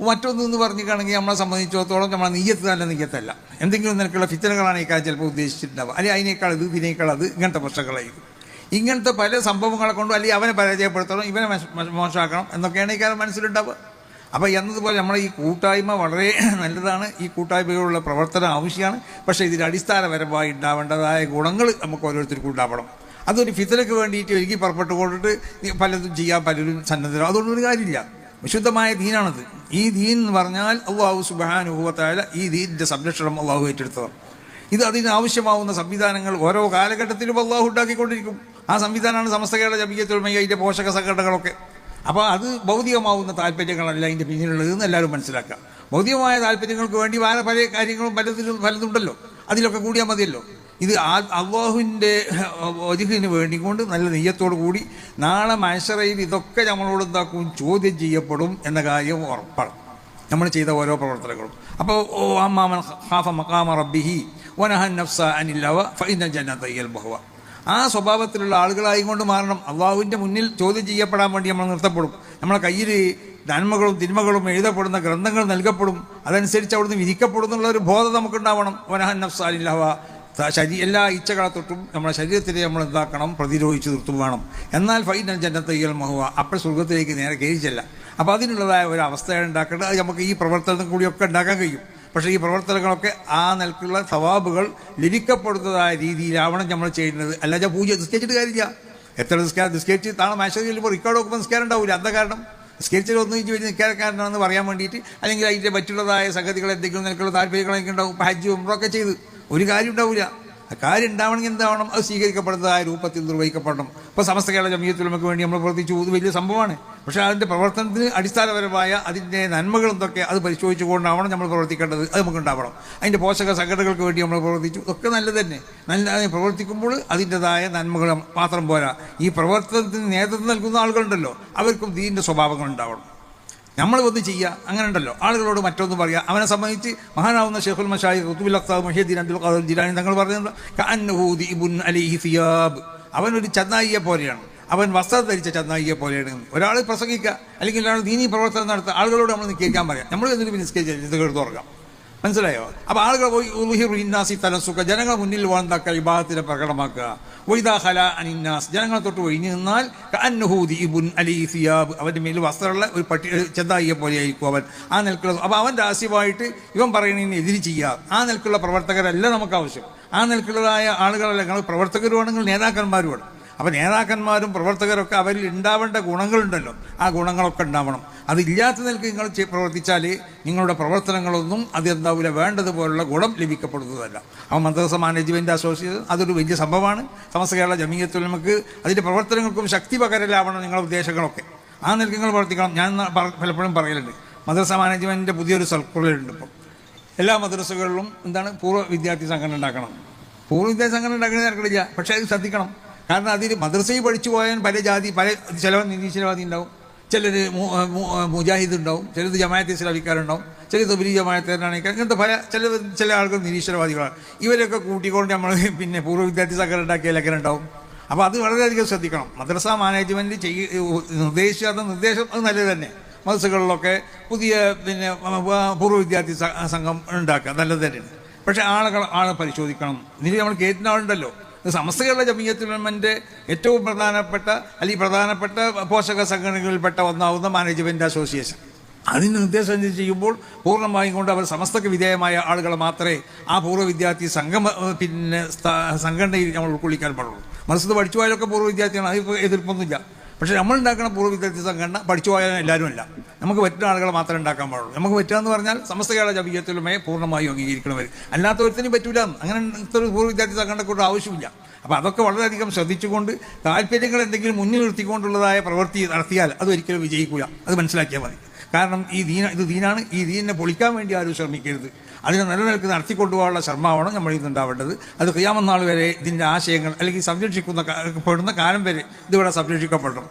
മറ്റൊന്നെന്ന് പറഞ്ഞിട്ടാണെങ്കിൽ നമ്മളെ സംബന്ധിച്ചിടത്തോളം നമ്മളെ നെയ്യത്ത് നല്ല നെയ്യത്തല്ല. എന്തെങ്കിലും നിനക്കുള്ള ഫിത്തനകളാണ് ഈ കാര്യം ചിലപ്പോൾ ഉദ്ദേശിച്ചിട്ടുണ്ടാവുക. അല്ലെങ്കിൽ അതിനേക്കാൾ ഇത് ഇതിനേക്കാൾ അത് ഇങ്ങനത്തെ പ്രശ്നങ്ങളായിരിക്കും. ഇങ്ങനത്തെ പല സംഭവങ്ങളെ കൊണ്ടും അല്ലെങ്കിൽ അവനെ പരാജയപ്പെടുത്തണം, ഇവനെ മോശമാക്കണം എന്നൊക്കെയാണ് ഈ കാര്യം മനസ്സിലുണ്ടാവുക. അപ്പോൾ എന്നതുപോലെ നമ്മളെ ഈ കൂട്ടായ്മ വളരെ നല്ലതാണ്. ഈ കൂട്ടായ്മയിലുള്ള പ്രവർത്തനം ആവശ്യമാണ്. പക്ഷേ ഇതിൽ അടിസ്ഥാനപരമായി ഉണ്ടാവേണ്ടതായ ഗുണങ്ങൾ നമുക്ക് ഓരോരുത്തർക്കും ഉണ്ടാവണം. അതൊരു ഫിത്തനക്ക് വേണ്ടിയിട്ട് ഒരുക്കി പുറപ്പെട്ടു കൊണ്ടിട്ട് പലതും ചെയ്യാൻ പലരും സന്നദ്ധരും, അതുകൊണ്ടൊരു കാര്യമില്ല. വിശുദ്ധമായ ദീനാണത്. ഈ ദീൻ എന്ന് പറഞ്ഞാൽ അള്ളാഹു സുബ്ഹാനഹു വ തആല ഈ ദീനിൻ്റെ സംരക്ഷണം അള്ളാഹു ഏറ്റെടുത്തതാണ്. ഇത് അതിനാവശ്യമാവുന്ന സംവിധാനങ്ങൾ ഓരോ കാലഘട്ടത്തിലും അള്ളാഹു ഉണ്ടാക്കിക്കൊണ്ടിരിക്കും. ആ സംവിധാനമാണ് സമസ്ത കേരള ജമിയത്തുൽ ഉലമ, അതിൻ്റെ പോഷക സംഘടനകളൊക്കെ. അപ്പോൾ അത് ഭൗതികമാവുന്ന താല്പര്യങ്ങളല്ല അതിൻ്റെ പിന്നിലുള്ളതെന്ന് എല്ലാവരും മനസ്സിലാക്കാം. ഭൗതികമായ താല്പര്യങ്ങൾക്ക് വേണ്ടി വേറെ പല കാര്യങ്ങളും പലതുണ്ടല്ലോ, അതിലൊക്കെ കൂടിയാൽ മതിയല്ലോ. ഇത് അള്ളാഹുവിൻ്റെ വജ്ഹിന് വേണ്ടിക്കൊണ്ട് നല്ല നെയ്യത്തോടു കൂടി നാളെ മഹ്ശറയിൽ ഇതൊക്കെ നമ്മളോട് എന്താക്കും, ചോദ്യം ചെയ്യപ്പെടും എന്ന കാര്യം ഉറപ്പാണ് നമ്മൾ ചെയ്ത ഓരോ പ്രവർത്തനങ്ങളും. അപ്പോൾ അമ്മാമൻ ഖാഫ മഖാമ റബ്ബിഹി വനഹൻ നഫ്സ അനിൽ ഹവ ഫഇന്ന ജന്നത ഹിയൽ മഅവ. ആ സ്വഭാവത്തിലുള്ള ആളുകളായിക്കൊണ്ട് മാറണം. അള്ളാഹുവിൻ്റെ മുന്നിൽ ചോദ്യം ചെയ്യപ്പെടാൻ വേണ്ടി നമ്മൾ നിർത്തപ്പെടും. നമ്മളെ കയ്യിൽ നന്മകളും തിന്മകളും എഴുതപ്പെടുന്ന ഗ്രന്ഥങ്ങൾ നൽകപ്പെടും. അതനുസരിച്ച് അവിടുന്ന് വിധിക്കപ്പെടുന്നുള്ള ഒരു ബോധം നമുക്കുണ്ടാവണം. വനഹൻ നഫ്സ അനിൽ ഹവ, എല്ലാ ഇച്ഛകളെ തൊട്ടും നമ്മുടെ ശരീരത്തിനെ നമ്മൾ എന്താക്കണം, പ്രതിരോധിച്ച് നിർത്തും വേണം. എന്നാൽ ഫൈനൽ ജന്നത ഹിയൽ മഅവ, അപ്പോൾ സ്വർഗത്തിലേക്ക് നേരെ കയറിച്ചല്ല. അപ്പോൾ അതിനുള്ളതായ ഒരു അവസ്ഥയാണ് ഉണ്ടാക്കേണ്ടത്. അത് നമുക്ക് ഈ പ്രവർത്തനം കൂടിയൊക്കെ ഉണ്ടാക്കാൻ കഴിയും. പക്ഷേ ഈ പ്രവർത്തനങ്ങളൊക്കെ ആ നിലക്കുള്ള സവാബുകൾ ലഭിക്കപ്പെടുന്നതായ രീതിയിലാവണം നമ്മൾ ചെയ്യുന്നത്. അല്ലാതെ പൂജ നിസ്കരിച്ചിട്ട് കാര്യമില്ല. എത്ര നിസ്കരിച്ച് താഴെ മാഷ് ചെല്ലുമ്പോൾ റിക്കാർഡ് നോക്കുമ്പോൾ നിസ്കാരം ഉണ്ടാവില്ല. എന്താ കാരണം? നിസ്കരിച്ചിട്ട് ഒന്നും ഇഞ്ചി വലിയ നിസ്കാരക്കാരനാണെന്ന് പറയാൻ വേണ്ടിയിട്ട്, അല്ലെങ്കിൽ അതിൻ്റെ മറ്റുള്ളതായ സംഗതികൾ എന്തെങ്കിലും നിലക്കുള്ള താല്പര്യങ്ങളൊക്കെ ഉണ്ടാവും. ഹജ്ജ് ഉംറയൊക്കെ ചെയ്ത് ഒരു കാര്യം ഉണ്ടാവില്ല. ആ കാര്യം ഉണ്ടാവണമെങ്കിൽ എന്താവണം? അത് സ്വീകരിക്കപ്പെടുന്നതായ രൂപത്തിൽ നിർവഹിക്കപ്പെടണം. ഇപ്പോൾ സമസ്ത കേരള ജമിയത്തുൽ ഉലമക്ക് വേണ്ടി നമ്മൾ പ്രവർത്തിച്ചു, ഇത് വലിയ സംഭവമാണ്. പക്ഷേ അതിൻ്റെ പ്രവർത്തനത്തിന് അടിസ്ഥാനപരമായ അതിൻ്റെ നന്മകൾ എന്തൊക്കെ അത് പരിശോധിച്ചുകൊണ്ടാവണം നമ്മൾ പ്രവർത്തിക്കേണ്ടത്. അത് നമുക്കുണ്ടാവണം. അതിൻ്റെ പോഷക സംഘടനകൾക്ക് വേണ്ടി നമ്മൾ പ്രവർത്തിച്ചു, ഇതൊക്കെ നല്ലത് തന്നെ. നല്ല പ്രവർത്തിക്കുമ്പോൾ അതിൻ്റെതായ നന്മകൾ മാത്രം പോരാ, ഈ പ്രവർത്തനത്തിന് നേതൃത്വം നൽകുന്ന ആളുകളുണ്ടല്ലോ അവർക്കും ദീനിൻ്റെ സ്വഭാവങ്ങൾ ഉണ്ടാവണം. നമ്മൾ ഒന്ന് ചെയ്യുക, അങ്ങനെ ഉണ്ടല്ലോ. ആളുകളോട് മറ്റൊന്ന് പറയുക. അവനെ സംബന്ധിച്ച് മഹാനാവുന്ന ഷെയ്ഖുൽ മശായിഖ് ഖുത്ബുൽ അഖ്താബ് മുഹ്യിദ്ദീൻ അബ്ദുൽ ഖാദിർ ജിലാനി തങ്ങൾ പറഞ്ഞത് കഅന്നഹു ദിബുൻ അലൈഹി സിയാബ്, അവനൊരു ചന്നായിയെ പോലെയാണ്, അവൻ വസ്ത്രം ധരിച്ച ചന്നായിയെ പോലെയാണ്. ഒരാൾ പ്രസംഗിക്കുക അല്ലെങ്കിൽ ഒരാൾ ദീനീ പ്രവർത്തനം നടത്തുക, ആളുകളോട് നമ്മൾ നിസ്കരിക്കാൻ പറയാം. നമ്മൾ എന്നിട്ട് നിസ്കരിച്ച് തുറക്കാം. മനസ്സിലായോ? അപ്പോൾ ആളുകൾ പോയി ഉൽഹിറു ഇന്നാസി തലസുഖ, ജനങ്ങൾ മുന്നിൽ എന്താക്കുക, ഇബാദത്തിനെ പ്രകടമാക്കുക. വൈദാ ഖല അനിന്നാസ്, ജനങ്ങളെ തൊട്ട് ഒഴിഞ്ഞു നിന്നാൽ കഅന്നഹു ദിഇബുൻ അലൈ സിയാബ്, അവൻ്റെ മേൽ വസ്ത്രമുള്ള ഒരു ചെന്തായിയെ പോലെയായിരിക്കും അവൻ. ആ നിലക്കുള്ള, അപ്പോൾ അവൻ രഹസ്യമായിട്ട് ഇവൻ പറയുന്നതിന് എതിര് ചെയ്യുക. ആ നിലക്കുള്ള പ്രവർത്തകരല്ല നമുക്ക് ആവശ്യം. ആ നിലക്കുള്ളതായ ആളുകളല്ല, ഞങ്ങൾ പ്രവർത്തകരുമാണെങ്കിൽ നേതാക്കന്മാരുമാണ്. അപ്പോൾ നേതാക്കന്മാരും പ്രവർത്തകരൊക്കെ അവരിൽ ഉണ്ടാവേണ്ട ഗുണങ്ങളുണ്ടല്ലോ, ആ ഗുണങ്ങളൊക്കെ ഉണ്ടാവണം. അതില്ലാത്ത നിലക്ക് നിങ്ങൾ പ്രവർത്തിച്ചാൽ നിങ്ങളുടെ പ്രവർത്തനങ്ങളൊന്നും അതെന്താവില്ല, വേണ്ടതുപോലുള്ള ഗുണം ലഭിക്കപ്പെടുന്നതല്ല. അപ്പോൾ മദ്രസ മാനേജ്മെൻറ്റ് അസോസിയേഷൻ അതൊരു വലിയ സംഭവമാണ്. സമസ്ത കേരള ജമീയത്തുൽ ഉലമക്ക് അതിൻ്റെ പ്രവർത്തനങ്ങൾക്കും ശക്തി പകരലാവണം നിങ്ങളുടെ ഉദ്ദേശങ്ങളൊക്കെ. ആ നിലക്ക് നിങ്ങൾ പ്രവർത്തിക്കണം. ഞാൻ പലപ്പോഴും പറയലുണ്ട്, മദ്രസ മാനേജ്മെൻറ്റിൻ്റെ പുതിയൊരു സർക്കുലറുണ്ട്. ഇപ്പം എല്ലാ മദ്രസകളിലും എന്താണ് പൂർവ്വ വിദ്യാർത്ഥി സംഘടന ഉണ്ടാക്കണം. പൂർവ്വ വിദ്യാർത്ഥി സംഘടന ഉണ്ടാക്കുന്ന തിരക്കിടില്ല, പക്ഷേ അത് ശ്രദ്ധിക്കണം. കാരണം അതിൽ മദ്രസയിൽ പഠിച്ചു പോയാൽ പല ചിലവൻ നിരീശ്വരവാദി ഉണ്ടാവും, ചിലർ മുജാഹിദ് ഉണ്ടാവും, ചിലത് ജമാഅത്തെ ഇസ്ലാമിക്കാരുണ്ടാവും, ചില തബ്ലീഗ് ജമാഅത്തുകാരാണ്. അങ്ങനത്തെ ചില ആളുകൾ നിരീശ്വരവാദികളാണ്. ഇവരൊക്കെ കൂട്ടിക്കൊണ്ട് നമ്മൾ പിന്നെ പൂർവ്വ വിദ്യാർത്ഥി സംഘടന ഉണ്ടാക്കിയാലൊക്കെ ഉണ്ടാവും. അപ്പോൾ അത് വളരെയധികം ശ്രദ്ധിക്കണം. മദ്രസ മാനേജ്മെൻറ്റ് നിർദ്ദേശിച്ച നിർദ്ദേശം അത് നല്ലത് തന്നെ. മദ്രസകളിലൊക്കെ പുതിയ പിന്നെ പൂർവ്വ വിദ്യാർത്ഥി സംഘം ഉണ്ടാക്കുക നല്ലത് തന്നെയാണ്. പക്ഷേ ആളെ പരിശോധിക്കണം. ഇതിൽ നമ്മൾ കേട്ടിന ആളുണ്ടല്ലോ, സമസ്ത കേരള ജമീയത്തുൽ ഉലമയുടെ ഏറ്റവും പ്രധാനപ്പെട്ട പോഷക സംഘടനകളിൽപ്പെട്ട ഒന്നാവുന്ന മാനേജ്മെൻറ്റ് അസോസിയേഷൻ. അതിന് നിർദ്ദേശം ചെയ്യുമ്പോൾ പൂർണ്ണമായും കൊണ്ട് അവർ സമസ്തക്ക് വിധേയമായ ആളുകളെ മാത്രമേ ആ പൂർവ്വ വിദ്യാർത്ഥി സംഘടനയിൽ നമ്മൾ ഉൾക്കൊള്ളിക്കാൻ പാടുള്ളൂ. മദ്രസ പഠിച്ചു പോയാലൊക്കെ പൂർവ്വ വിദ്യാർത്ഥിയാണ്, അതിപ്പോൾ എതിർപ്പൊന്നുമില്ല. പക്ഷേ നമ്മൾ ഉണ്ടാക്കുന്ന പൂർവ്വ വിദ്യാർത്ഥി സംഘടന പഠിച്ചു പോയാലും എല്ലാവരും അല്ല, നമുക്ക് പറ്റുന്ന ആളുകളെ മാത്രമേ ഉണ്ടാക്കാൻ പാടുള്ളൂ. നമുക്ക് പറ്റുകയെന്ന് പറഞ്ഞാൽ സമസ്ത കേരള ജമീയത്തുൽ ഉലമയെ പൂർണ്ണമായും അംഗീകരിക്കണവർ, അല്ലാത്തവരത്തിനും പറ്റൂല. അങ്ങനത്തെ ഒരു പൂർവ്വ വിദ്യാർത്ഥി സംഘടനക്കൊണ്ട് ആവശ്യമില്ല. അപ്പോൾ അതൊക്കെ വളരെയധികം ശ്രദ്ധിച്ചുകൊണ്ട് താല്പര്യങ്ങൾ എന്തെങ്കിലും മുന്നിൽ നിർത്തിക്കൊണ്ടുള്ളതായ പ്രവൃത്തി നടത്തിയാൽ അത് ഒരിക്കലും വിജയിക്കില്ല. അത് മനസ്സിലാക്കിയാൽ മതി. കാരണം ഇത് ദീനാണ്. ഈ ദീനിനെ പൊളിക്കാൻ വേണ്ടി ആരും ശ്രമിക്കരുത്. അതിനെ നിലനിൽക്ക് നടത്തിക്കൊണ്ടുപോകാനുള്ള ശ്രമമാണ് നമ്മൾ ഇന്നുണ്ടാവേണ്ടത്. അത് ഖിയാമത്ത് നാൾ വരെ ഇതിൻ്റെ ആശയങ്ങൾ അല്ലെങ്കിൽ സംരക്ഷിക്കപ്പെടുന്ന കാലം വരെ ഇതിവിടെ സംരക്ഷിക്കപ്പെടണം.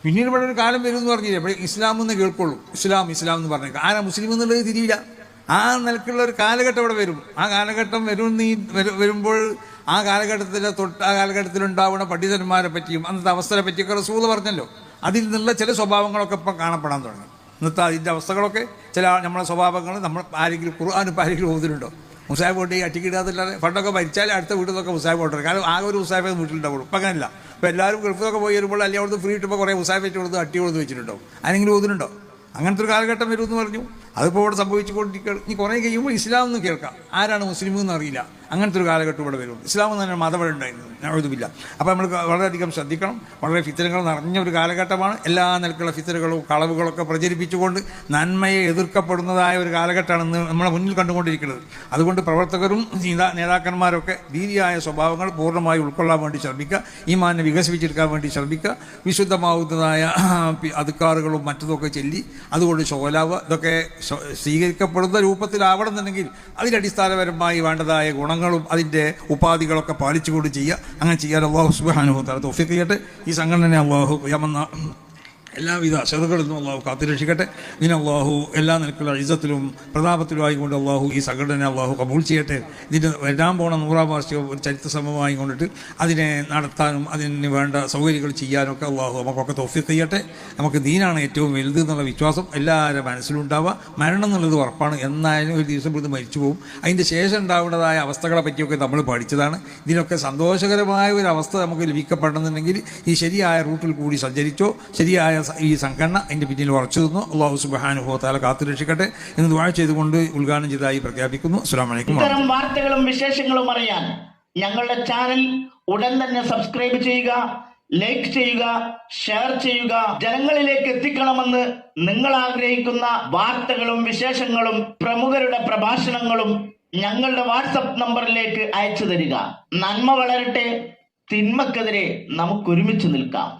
പിന്നീട് ഇവിടെ ഒരു കാലം വരും എന്ന് പറഞ്ഞില്ലേ, ഇവിടെ ഇസ്ലാം എന്ന് കേൾക്കുള്ളൂ. ഇസ്ലാം എന്ന് പറഞ്ഞേക്കാം, ആരാ മുസ്ലിം എന്നുള്ളത് തിരിയില്ല. ആ നിലക്കുള്ള ഒരു കാലഘട്ടം ഇവിടെ വരും. ആ കാലഘട്ടം വരുമ്പോൾ ആ കാലഘട്ടത്തിലുണ്ടാവുന്ന പണ്ഡിതന്മാരെ പറ്റിയും അന്നത്തെ അവസ്ഥയെ പറ്റിയൊക്കെ റസൂൽ പറഞ്ഞല്ലോ. അതിൽ നിന്നുള്ള ചില സ്വഭാവങ്ങളൊക്കെ ഇപ്പം കാണപ്പെടാൻ തുടങ്ങി. ഇന്നത്തെ അതിൻ്റെ അവസ്ഥകളൊക്കെ നമ്മളെ സ്വഭാവങ്ങൾ നമ്മൾ ഖുർആൻ ഇപ്പോൾ ആരെങ്കിലും ഓതിലുണ്ടോ? മുസാഹിബ് കൊണ്ട് ഈ അട്ടിക്കിടാതില്ലാതെ പണ്ടൊക്കെ മരിച്ചാൽ അടുത്ത വീട്ടിൽ നിന്നൊക്കെ മുസാഹിബ് കൊണ്ടുവരും. കാരണം ആകെ ഒരു മുസാഹിബ് വീട്ടിലുണ്ടാവുള്ളൂ. ഇപ്പം അങ്ങനെയല്ല. ഇപ്പോൾ എല്ലാവരും ഗൾഫിലൊക്കെ പോയി വരുമ്പോൾ അല്ലെങ്കിൽ അവിടുന്ന് ഫ്രീ കിട്ടുമ്പോൾ കുറേ മുസാഹിബ് വെച്ച് കൊടുത്ത് അട്ടി കൊടുത്ത് വെച്ചിട്ടുണ്ടോ? ആരെങ്കിലും ഓതിലുണ്ടോ? അങ്ങനത്തെ ഒരു കാലഘട്ടം വരുമെന്ന് പറഞ്ഞു. അതിപ്പോൾ ഇവിടെ സംഭവിച്ചുകൊണ്ടിരിക്കുക. ഇനി കുറേ കഴിയുമ്പോൾ ഇസ്ലാം എന്ന് കേൾക്കാം, ആരാണ് മുസ്ലിം എന്ന് അറിയില്ല. അങ്ങനത്തെ ഒരു കാലഘട്ടം ഇവിടെ വരും. ഇസ്ലാം എന്ന് തന്നെ മതം ഉണ്ടായിരുന്നു, നഅൂദുബില്ലാ. അപ്പോൾ നമ്മൾ വളരെയധികം ശ്രദ്ധിക്കണം. വളരെ ഫിത്തനകൾ നിറഞ്ഞ ഒരു കാലഘട്ടമാണ്. എല്ലാ നിലക്കുള്ള ഫിത്തനകളും കളവുകളൊക്കെ പ്രചരിപ്പിച്ചുകൊണ്ട് നന്മയെ എതിർക്കപ്പെടുന്നതായ ഒരു കാലഘട്ടമാണ് ഇന്ന് നമ്മളെ മുന്നിൽ കണ്ടുകൊണ്ടിരിക്കുന്നത്. അതുകൊണ്ട് പ്രവർത്തകരും നേതാക്കന്മാരൊക്കെ ദീനിയായ സ്വഭാവങ്ങൾ പൂർണ്ണമായി ഉൾക്കൊള്ളാൻ വേണ്ടി ശ്രമിക്കുക, ഈമാനെ വികസിപ്പിച്ചെടുക്കാൻ വേണ്ടി ശ്രമിക്കുക. വിശുദ്ധമാവുന്നതായ അദ്കാറുകളും മറ്റതൊക്കെ ചൊല്ലി അതുകൊണ്ട് ശോലാവ് ഇതൊക്കെ സ്വീകരിക്കപ്പെടുന്ന രൂപത്തിലാവണമെന്നുണ്ടെങ്കിൽ അതിൻ്റെ അടിസ്ഥാനപരമായി വേണ്ടതായ ഗുണങ്ങളും അതിൻ്റെ ഉപാധികളൊക്കെ പാലിച്ചുകൊണ്ട് ചെയ്യുക. അങ്ങനെ ചെയ്യാൻ അല്ലാഹു സുബ്ഹാനഹു വ തആല തൗഫീഖ് ചെയ്യട്ടെ. ഈ സംഘടനയെ അല്ലാഹു ഖിയാമത്ത് എല്ലാവിധ ശറുകളിൽ നിന്നും അള്ളാഹു കാത്തുരക്ഷിക്കട്ടെ. ഇതിന് അള്ളാഹു എല്ലാ നിലക്കുള്ള ഇസ്സത്തിലും പ്രതാപത്തിലും കൊണ്ട് അള്ളാഹു ഈ സംഘടന അള്ളാഹു കബൂൾ ചെയ്യട്ടെ. ഇതിന് വരാൻ പോണ 100-ാം വാർഷികം ഒരു ചരിത്ര സംഭവമായി കൊണ്ടിട്ട് അതിനെ നടത്താനും അതിന് വേണ്ട സൗകര്യങ്ങൾ ചെയ്യാനൊക്കെ അള്ളാഹു നമുക്കൊക്കെ തൗഫീഖ് ചെയ്യട്ടെ. നമുക്ക് ദീനാണ് ഏറ്റവും വലുത് എന്നുള്ള വിശ്വാസം എല്ലാവരുടെ മനസ്സിലുണ്ടാവുക. മരണം എന്നുള്ളത് ഉറപ്പാണ്. എന്നായാലും ഒരു ദിവസം ഇത് മരിച്ചു പോകും. അതിൻ്റെ ശേഷം ഉണ്ടാവുന്നതായ അവസ്ഥകളെ പറ്റിയൊക്കെ നമ്മൾ പഠിച്ചതാണ്. ഇതിനൊക്കെ സന്തോഷകരമായ ഒരു അവസ്ഥ നമുക്ക് ലഭിക്കപ്പെടണമെന്നുണ്ടെങ്കിൽ ഈ ശരിയായ റൂട്ടിൽ കൂടി സഞ്ചരിച്ചോ, ശരിയായ ഈ സംഘടന അതിൻ്റെ പിന്നിൽ ഉറച്ചു നിന്നു. അല്ലാഹു സുബ്ഹാനഹു വ തആല കാത്തുരക്ഷിക്കട്ടെ എന്ന് ദുആ ചെയ്തുകൊണ്ട് ഉദ്ഘാടനം ചെയ്തതായി പ്രഖ്യാപിക്കുന്നു. അസ്സലാമു അലൈക്കും. ഇത്തരം വാർത്തകളും വിശേഷങ്ങളും അറിയാൻ ഞങ്ങളുടെ ചാനൽ ഉടൻ തന്നെ സബ്സ്ക്രൈബ് ചെയ്യുക, ലൈക്ക് ചെയ്യുക, ഷെയർ ചെയ്യുക. ജനങ്ങളിലേക്ക് എത്തിക്കണമെന്ന് നിങ്ങൾ ആഗ്രഹിക്കുന്ന വാർത്തകളും വിശേഷങ്ങളും പ്രമുഖരുടെ പ്രഭാഷണങ്ങളും ഞങ്ങളുടെ വാട്സപ്പ് നമ്പറിലേക്ക് അയച്ചു തരിക. നന്മ വളരട്ടെ, തിന്മക്കെതിരെ നമുക്കൊരുമിച്ച് നിൽക്കാം.